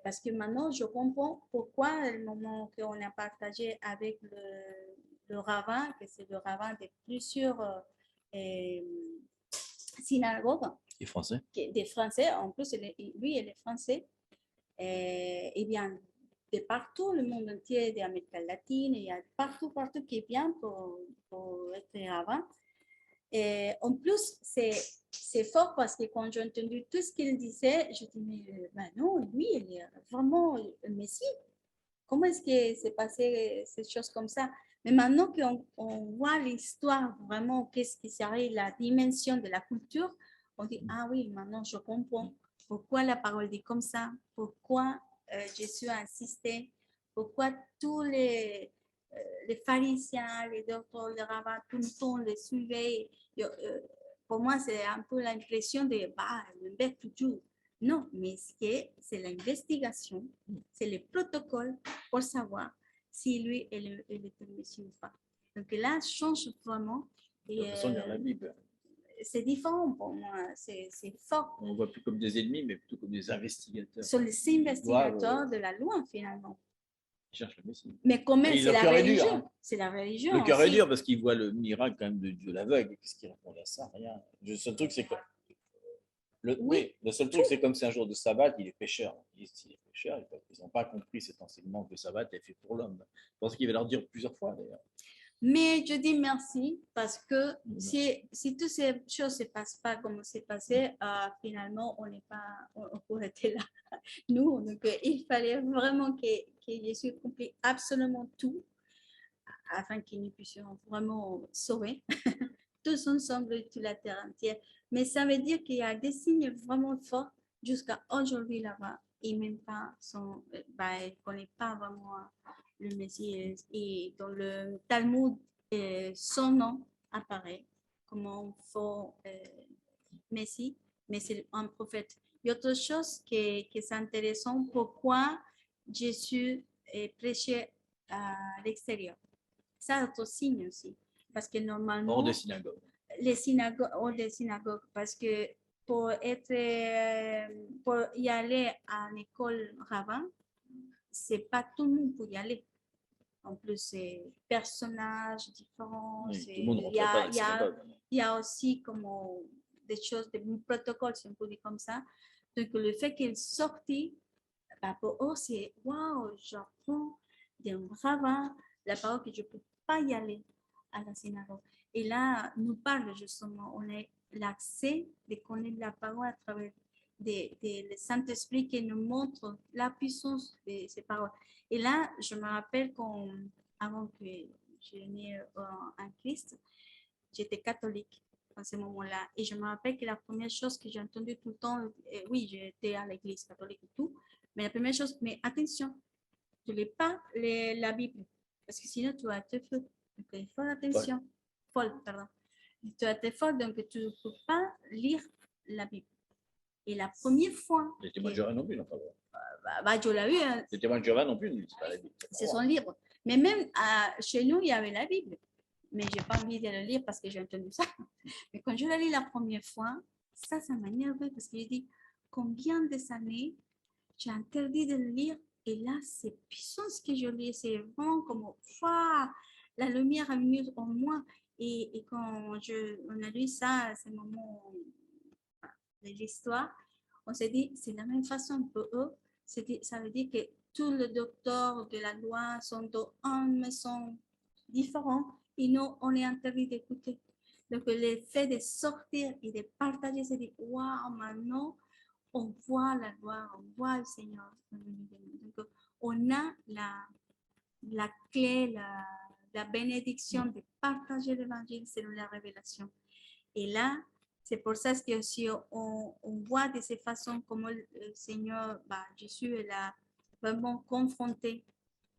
Parce que maintenant, je comprends pourquoi le moment qu'on a partagé avec le rabbin, que c'est le rabbin de plusieurs synagogues. Les Français. Des Français, en plus, lui, il est français. Et bien, de partout, le monde entier, d'Amérique latine, il y a partout qui vient pour être rabbin. Et en plus, c'est fort parce que quand j'ai entendu tout ce qu'il disait, je dis, mais ben non, lui, il est vraiment le Messie. Comment est-ce que c'est passé ces choses comme ça? Mais maintenant qu'on voit l'histoire, vraiment, qu'est-ce qui serait la dimension de la culture, on dit, ah oui, maintenant je comprends pourquoi la parole dit comme ça, pourquoi Jésus a insisté, pourquoi tous les pharisiens, les docteurs, les rabbins, tout le temps les suivaient. Pour moi, c'est un peu l'impression de, bah, le bête toujours. Non, mais c'est l'investigation, c'est le protocole pour savoir si lui est le Messie ou pas. Donc là, ça change vraiment. De toute façon, dans la Bible. C'est différent pour moi, c'est fort. On ne voit plus comme des ennemis, mais plutôt comme des investigateurs. Ce sont les investigateurs de la loi, finalement. Ils cherchent le Messie. Mais quand même, c'est la religion. Hein. C'est la religion. Le cœur est dur parce qu'ils voient le miracle quand même de l'aveugle. Qu'est-ce qu'ils répondent à ça? Rien. Le seul truc, c'est que. Le seul truc, c'est comme c'est un jour de sabbat, il est pécheur. Ils est pécheur, ils n'ont pas compris cet enseignement que le sabbat est fait pour l'homme. Je pense qu'il va leur dire plusieurs fois d'ailleurs. Mais je dis merci parce que si toutes ces choses ne se passent pas comme c'est passé, finalement, on pourrait être là. Nous, donc, il fallait vraiment que Jésus accomplisse absolument tout afin que nous puissions vraiment sauver tous ensemble, toute la terre entière. Mais ça veut dire qu'il y a des signes vraiment forts jusqu'à aujourd'hui là-bas. Et même pas, il ne connaît pas vraiment le Messie. Et dans le Talmud, son nom apparaît comme un faux Messie, mais c'est un prophète. Il y a autre chose qui est intéressant, pourquoi Jésus prêchait à l'extérieur. Ça, c'est un signe aussi. Parce que normalement, hors des synagogues. Hors des synagogues, parce que pour y aller à l'école rabbin, c'est pas tout le monde pour y aller. En plus, c'est personnages différents. Oui, tout le monde rentre pas dans la synagogue. Il y a aussi comme des choses, des protocoles, si on peut dire comme ça. Donc, le fait qu'il sortit, bah, pour eux, c'est waouh, j'apprends d'un rabbin la parole que je ne peux pas y aller à la synagogue. Et là, nous parle justement, on a l'accès de connaître la parole à travers le Saint-Esprit qui nous montre la puissance de ces paroles. Et là, je me rappelle qu'avant que je née en Christ, j'étais catholique à ce moment-là. Et je me rappelle que la première chose que j'ai entendue tout le temps, oui, j'étais à l'église catholique et tout, mais la première chose, mais attention, tu ne lis pas la Bible, parce que sinon tu vas être fou. Donc, il faut attention. Folle, pardon. Tu vas être folle, donc tu ne peux pas lire la Bible. Et la première fois. Les témoins de Jéhovah non plus n'ont pas le droit. Je l'ai eu. Hein. Les témoins de Jéhovah non plus ne lisent pas la Bible. C'est son livre. Mais même chez nous, il y avait la Bible. Mais je n'ai pas envie de le lire parce que j'ai entendu ça. Mais quand je l'ai lu la première fois, ça m'a énervé parce que j'ai dit combien des années j'ai interdit de le lire. Et là, c'est puissant ce que je lis. C'est vraiment comme la lumière a mis en moi. Et quand on a lu ça, à ce moment de l'histoire, on s'est dit, c'est la même façon pour eux. Ça veut dire que tous les docteurs de la loi sont sont différents et nous, on est interdit d'écouter. Donc, le fait de sortir et de partager, c'est dire, waouh, maintenant, on voit la gloire, on voit le Seigneur. Donc, on a la clé, la bénédiction de partager l'évangile selon la révélation. Et là, c'est pour ça que aussi on voit de ces façons comment le Seigneur, Jésus, il a vraiment confronté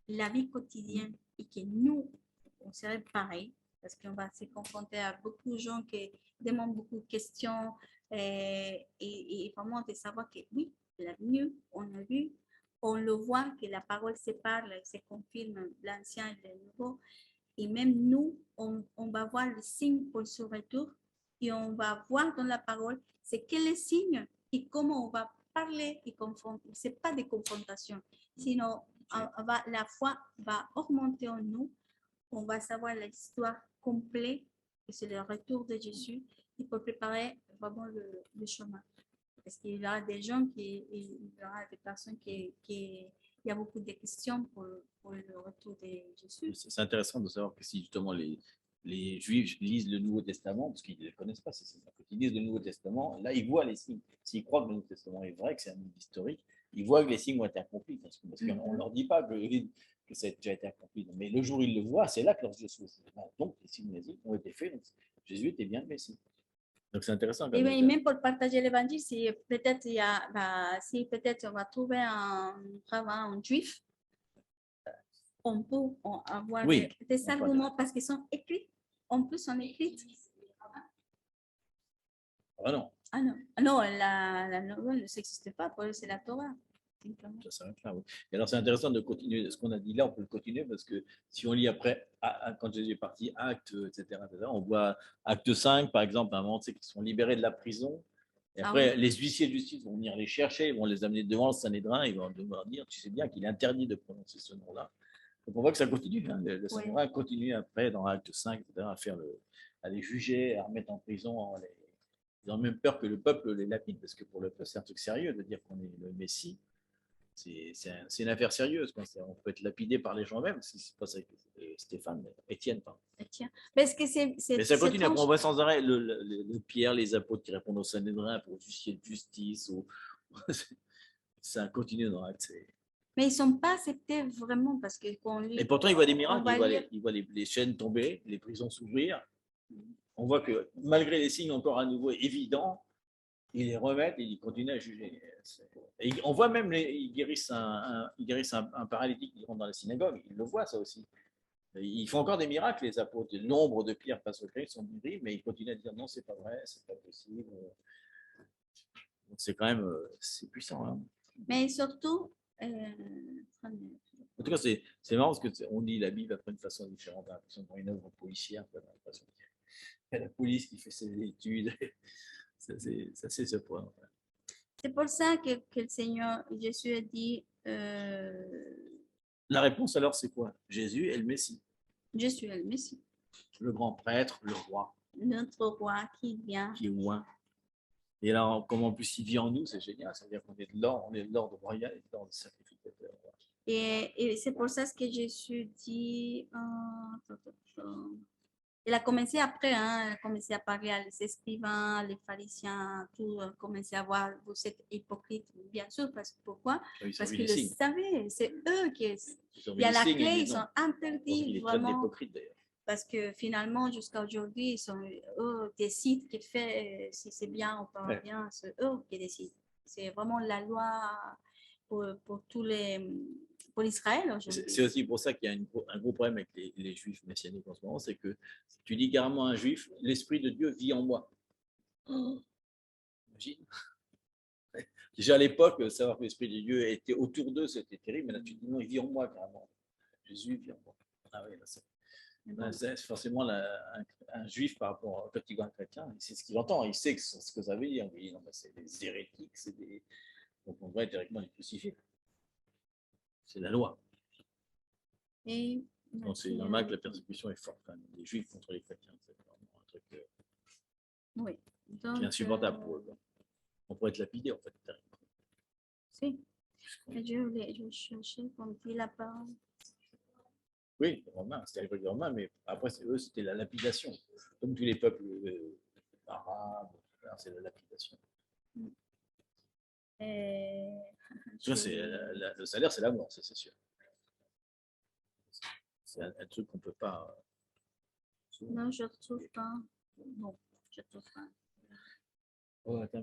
la vie quotidienne et que nous, on serait pareil parce qu'on va se confronter à beaucoup de gens qui demandent beaucoup de questions et vraiment de savoir que oui, il a mieux, on a vu, on le voit que la parole se parle, se confirme l'ancien et le nouveau. Et même nous, on va voir le signe pour ce retour et on va voir dans la parole c'est quel est le signe et comment on va parler et confronter. Ce n'est pas des confrontations, sinon la foi va augmenter en nous. On va savoir l'histoire complète et c'est le retour de Jésus et pour préparer vraiment le chemin. Parce qu'il y aura des gens il y aura des personnes il y a beaucoup de questions pour le retour de Jésus. C'est intéressant de savoir que si justement les Juifs lisent le Nouveau Testament, parce qu'ils ne le connaissent pas, quand ils lisent le Nouveau Testament, là ils voient les signes. S'ils croient que le Nouveau Testament est vrai, que c'est un livre historique, ils voient que les signes ont été accomplis. Parce qu'on ne leur dit pas que ça a déjà été accompli. Mais le jour où ils le voient, c'est là que leurs yeux s'ouvrent. Donc les signes ont été faits. Donc Jésus était bien le Messie. Donc c'est intéressant. Et même pour partager l'évangile, si peut-être si peut-être on va trouver un juif, on peut avoir des arguments parce qu'ils sont écrits. En plus, sont écrits. Ah non. Ah non, non, la nouvelle ne s'existe pas. Pour eux, c'est la Torah. Ça s'arrête là, oui. Et alors c'est intéressant de continuer. Ce qu'on a dit là, on peut le continuer parce que si on lit après, quand Jésus est parti, Actes, etc., on voit Acte 5, par exemple, à un moment, qu'ils sont libérés de la prison. Et après, les huissiers de justice vont venir les chercher, ils vont les amener devant le Sanhédrin, ils vont devoir dire, tu sais bien qu'il est interdit de prononcer ce nom-là. Donc on voit que ça continue. Hein. Le Sanhédrin continue après, dans Acte 5, etc., à les juger, à remettre en prison. Ils ont même peur que le peuple les lapide, parce que pour le peuple, c'est un truc sérieux de dire qu'on est le Messie. C'est une affaire sérieuse. On peut être lapidé par les gens même, si c'est pas ça Étienne. Parce que mais ça continue. On voit sans arrêt le Pierre, les apôtres qui répondent au Sanhédrin pour justifier de justice. Ça continue dans l'acte. Mais ils ne sont pas acceptés vraiment parce que et pourtant, ils voient des miracles. Ils voient les chaînes tomber, les prisons s'ouvrir. On voit que malgré les signes encore à nouveau évidents, ils les remettent et ils continuent à juger. Et on voit même, ils guérissent un paralytique qui rentre dans la synagogue. Ils le voient, ça aussi. Ils font encore des miracles, les apôtres. Le nombre de pierres passe au Christ, ils sont guéris, mais ils continuent à dire non, c'est pas vrai, c'est pas possible. Donc c'est quand même c'est puissant. Hein. Mais surtout, en tout cas, c'est marrant parce qu'on lit la Bible après une façon différente. On a l'impression dans une œuvre policière. On a l'impression qu'il y a la police qui fait ses études. C'est ce point. C'est pour ça que le Seigneur Jésus a dit. La réponse alors, c'est quoi? Jésus est le Messie. Jésus est le Messie. Le grand prêtre, le roi. Notre roi qui vient. Qui est loin. Et là, comme en plus il vit en nous, c'est génial. C'est-à-dire qu'on est de l'ordre royal et de l'ordre sacrificateur. Et c'est pour ça que Jésus dit. Il a commencé après, il a commencé à parler à les escrivains, les pharisiens, tout, commencé à voir, vous êtes hypocrites, bien sûr, pourquoi? Parce qu'ils le savaient, c'est eux qui... Il y a la clé, ils sont interdits, vraiment. Parce que finalement, jusqu'à aujourd'hui, eux décident qui fait, si c'est bien ou pas bien, c'est eux qui décident. C'est vraiment la loi pour tous les... pour l'Israël aujourd'hui. C'est aussi pour ça qu'il y a un gros problème avec les juifs messianiques en ce moment, c'est que tu dis carrément à un juif, l'Esprit de Dieu vit en moi. Imagine. Déjà à l'époque, savoir que l'Esprit de Dieu était autour d'eux, c'était terrible, mais là tu dis non, il vit en moi carrément. Jésus vit en moi. Ah oui, c'est forcément un juif par rapport quand il voit un chrétien, c'est ce qu'il entend, il sait ce que ça veut dire. Il dit, non, c'est des hérétiques, donc on devrait directement les crucifier. C'est la loi. Donc c'est normal que la persécution est forte, quand même, des juifs contre les chrétiens. C'est vraiment un truc qui est insupportable pour eux. On pourrait être lapidé, en fait. Si. Je cherchais comme dit la parole. Oui, les Romains, c'était avec les Romains, mais après, eux, c'était la lapidation. Comme tous les peuples arabes, c'est la lapidation. Le salaire, c'est la mort, ça, c'est sûr. C'est un truc qu'on ne peut pas. Non, je ne retrouve pas. Non, je ne retrouve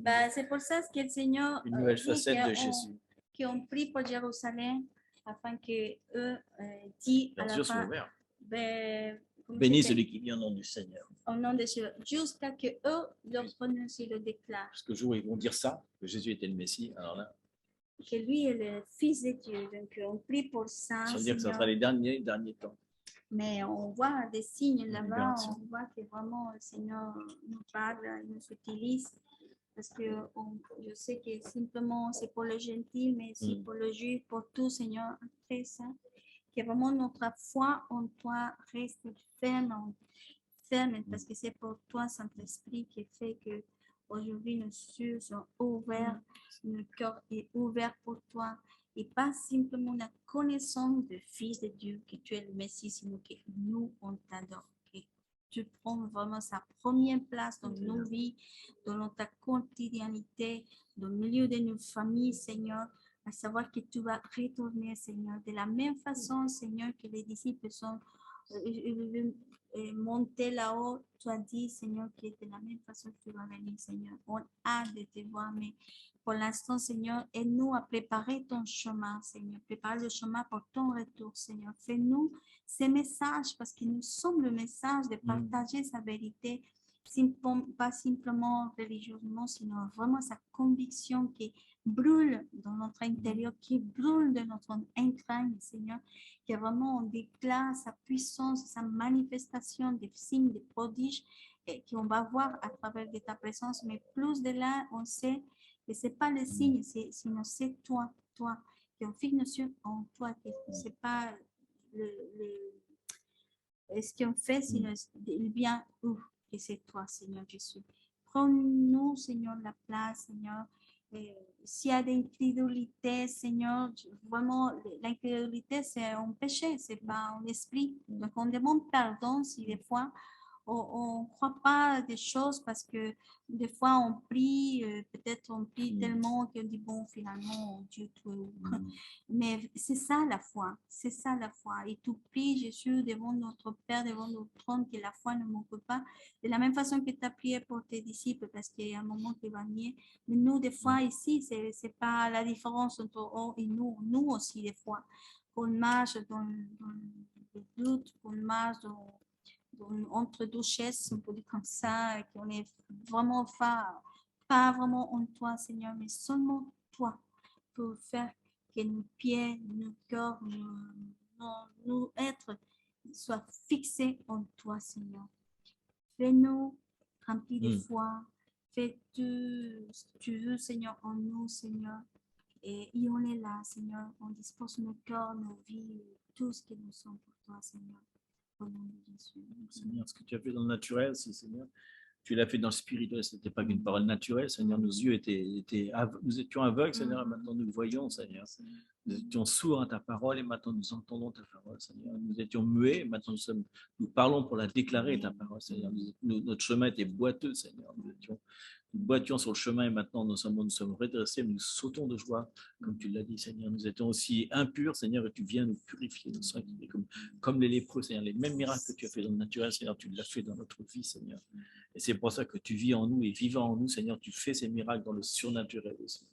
pas. C'est pour ça que le Seigneur. Une nouvelle facette de Jésus. Qui ont pris pour Jérusalem afin que eux disent à la fin. Béni celui qui vient au nom du Seigneur. Au nom de Jésus, jusqu'à ce qu'eux leur prononcent le déclarent. Parce que le jour où ils vont dire ça, que Jésus était le Messie, alors là. que lui est le Fils de Dieu. Donc, on prie pour ça. Ça veut dire que ça Seigneur. sera les derniers temps. Mais on voit des signes là-bas, libération. on voit que vraiment le Seigneur nous parle, il nous utilise. Parce que je sais que simplement c'est pour le gentil, mais aussi pour le juif, pour tout, Seigneur, après ça, que vraiment notre foi en toi reste ferme, parce que c'est pour toi, Saint-Esprit, qui fait que aujourd'hui nos yeux sont ouverts, notre cœur est ouvert pour toi, et pas simplement la connaissance du Fils de Dieu, que tu es le Messie, sinon que nous, on t'adore. Que tu prends vraiment sa première place dans nos vies, dans notre quotidiennité, dans le milieu de nos familles, Seigneur, à savoir que tu vas retourner, Seigneur, de la même façon, Seigneur, que les disciples sont monter là-haut, tu as dit, Seigneur, que de la même façon que tu vas venir, Seigneur. On a hâte de te voir, mais pour l'instant, Seigneur, aide-nous à préparer ton chemin, Seigneur. Prépare le chemin pour ton retour, Seigneur. Fais-nous ces messages, parce que nous sommes le message de partager sa vérité, pas simplement religieusement, sinon vraiment sa conviction qui brûle dans notre intérieur, qui brûle dans notre entraille, Seigneur, que vraiment on déclare sa puissance, sa manifestation des signes, des prodiges qu'on va voir à travers de ta présence. Mais plus de là, on sait que ce n'est pas le signe, sinon c'est toi, qui on fixe nos yeux en toi, que ce n'est pas ce qu'on fait, sinon le bien, que c'est toi, Seigneur Jésus. Prends-nous, Seigneur, la place, Seigneur. S'il y a de l'incrédulité, Seigneur, vraiment, l'incrédulité, c'est un péché, c'est pas un esprit. Donc, on demande pardon si des fois, on ne croit pas des choses parce que des fois, on prie, peut-être on prie tellement qu'on dit, bon, finalement, Dieu, tout. Mais c'est ça la foi, c'est ça la foi. Et tu pries, Jésus, devant notre Père, devant notre trône, que la foi ne manque pas. De la même façon que tu as prié pour tes disciples, parce qu'il y a un moment qui va venir. Mais nous, des fois, ici, c'est pas la différence entre eux et nous. Nous aussi, des fois, qu'on marche dans le doute, qu'on marche entre deux chaises, on peut dire comme ça, qu'on est vraiment pas vraiment en toi, Seigneur, mais seulement toi, pour faire que nos pieds, nos cœurs, nos êtres soient fixés en toi, Seigneur. Fais-nous remplis de foi. Fais ce que tu veux, Seigneur, en nous, Seigneur. Et on est là, Seigneur. On dispose nos cœurs, nos vies, tout ce que nous sommes pour toi, Seigneur. Au nom de Jésus. Seigneur, ce que tu as fait dans le naturel, Seigneur, tu l'as fait dans le spirituel. Ce n'était pas qu'une parole naturelle, Seigneur. Nos yeux nous étions aveugles, Seigneur, et maintenant nous voyons, Seigneur. Nous étions sourds à ta parole et maintenant nous entendons ta parole, Seigneur. Nous étions muets, maintenant nous parlons pour la déclarer, ta parole, Seigneur. Notre chemin était boiteux, Seigneur. Nous boitions sur le chemin et maintenant nous sommes redressés, nous sautons de joie, comme tu l'as dit, Seigneur. Nous étions aussi impurs, Seigneur, et tu viens nous purifier, nous sanctifier, comme les lépreux, Seigneur. Les mêmes miracles que tu as fait dans le naturel, Seigneur, tu l'as fait dans notre vie, Seigneur. Et c'est pour ça que tu vis en nous et vivant en nous, Seigneur, tu fais ces miracles dans le surnaturel aussi.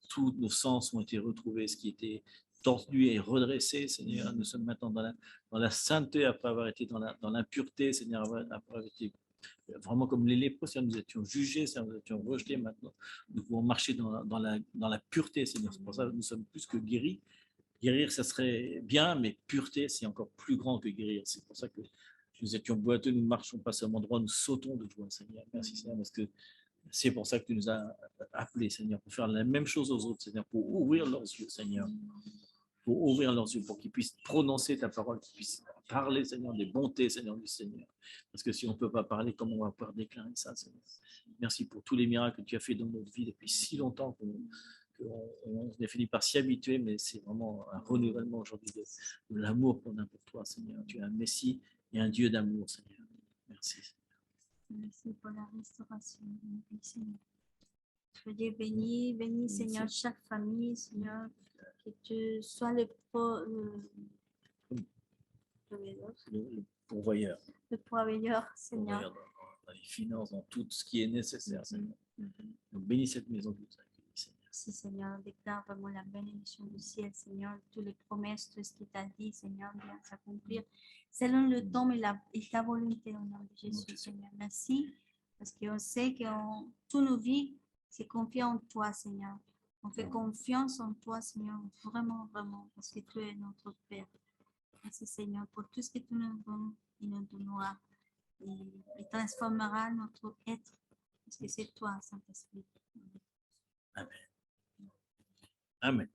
Tous nos sens ont été retrouvés, ce qui était tordu et redressé, Seigneur. Nous sommes maintenant dans la sainteté après avoir été dans l'impureté, Seigneur, après avoir été vraiment comme les lépreux, nous étions jugés, nous étions rejetés maintenant. Nous pouvons marcher dans la pureté, Seigneur. C'est pour ça que nous sommes plus que guéris. Guérir, ça serait bien, mais pureté, c'est encore plus grand que guérir. C'est pour ça que nous étions boiteux, nous ne marchons pas seulement droit, nous sautons de joie, Seigneur. Merci, Seigneur, parce que c'est pour ça que tu nous as appelés, Seigneur, pour faire la même chose aux autres, Seigneur, pour ouvrir leurs yeux, Seigneur. Pour ouvrir leurs yeux, pour qu'ils puissent prononcer ta parole, qu'ils puissent parler, Seigneur, des bontés, Seigneur, du Seigneur. Parce que si on ne peut pas parler, comment on va pouvoir déclarer ça, Seigneur? Merci pour tous les miracles que tu as fait dans notre vie depuis si longtemps qu'on est fini par s'y habituer, mais c'est vraiment un renouvellement aujourd'hui de l'amour qu'on a pour toi, Seigneur. Tu es un Messie et un Dieu d'amour, Seigneur. Merci. Merci pour la restauration de notre vie, Seigneur. Soyez bénis, bénis, Seigneur, chaque famille, Seigneur. Que tu sois le pourvoyeur. Le pourvoyeur, Seigneur. Dans les finances, dans tout ce qui est nécessaire, Seigneur. Donc, bénis cette maison que nous accueille, Seigneur. Merci, Seigneur. Déclare vraiment la bénédiction du ciel, Seigneur. Toutes les promesses, tout ce qui t'a dit, Seigneur, vient s'accomplir selon le temps et ta volonté au nom de Jésus, Seigneur. Merci, parce qu'on sait que toutes nos vies, c'est confié en toi, Seigneur. On fait confiance en toi, Seigneur, vraiment, vraiment, parce que tu es notre Père. Merci, Seigneur, pour tout ce que tu nous donnes, il nous donnera. Il transformera notre être, parce que c'est toi, Saint-Esprit. Amen. Amen.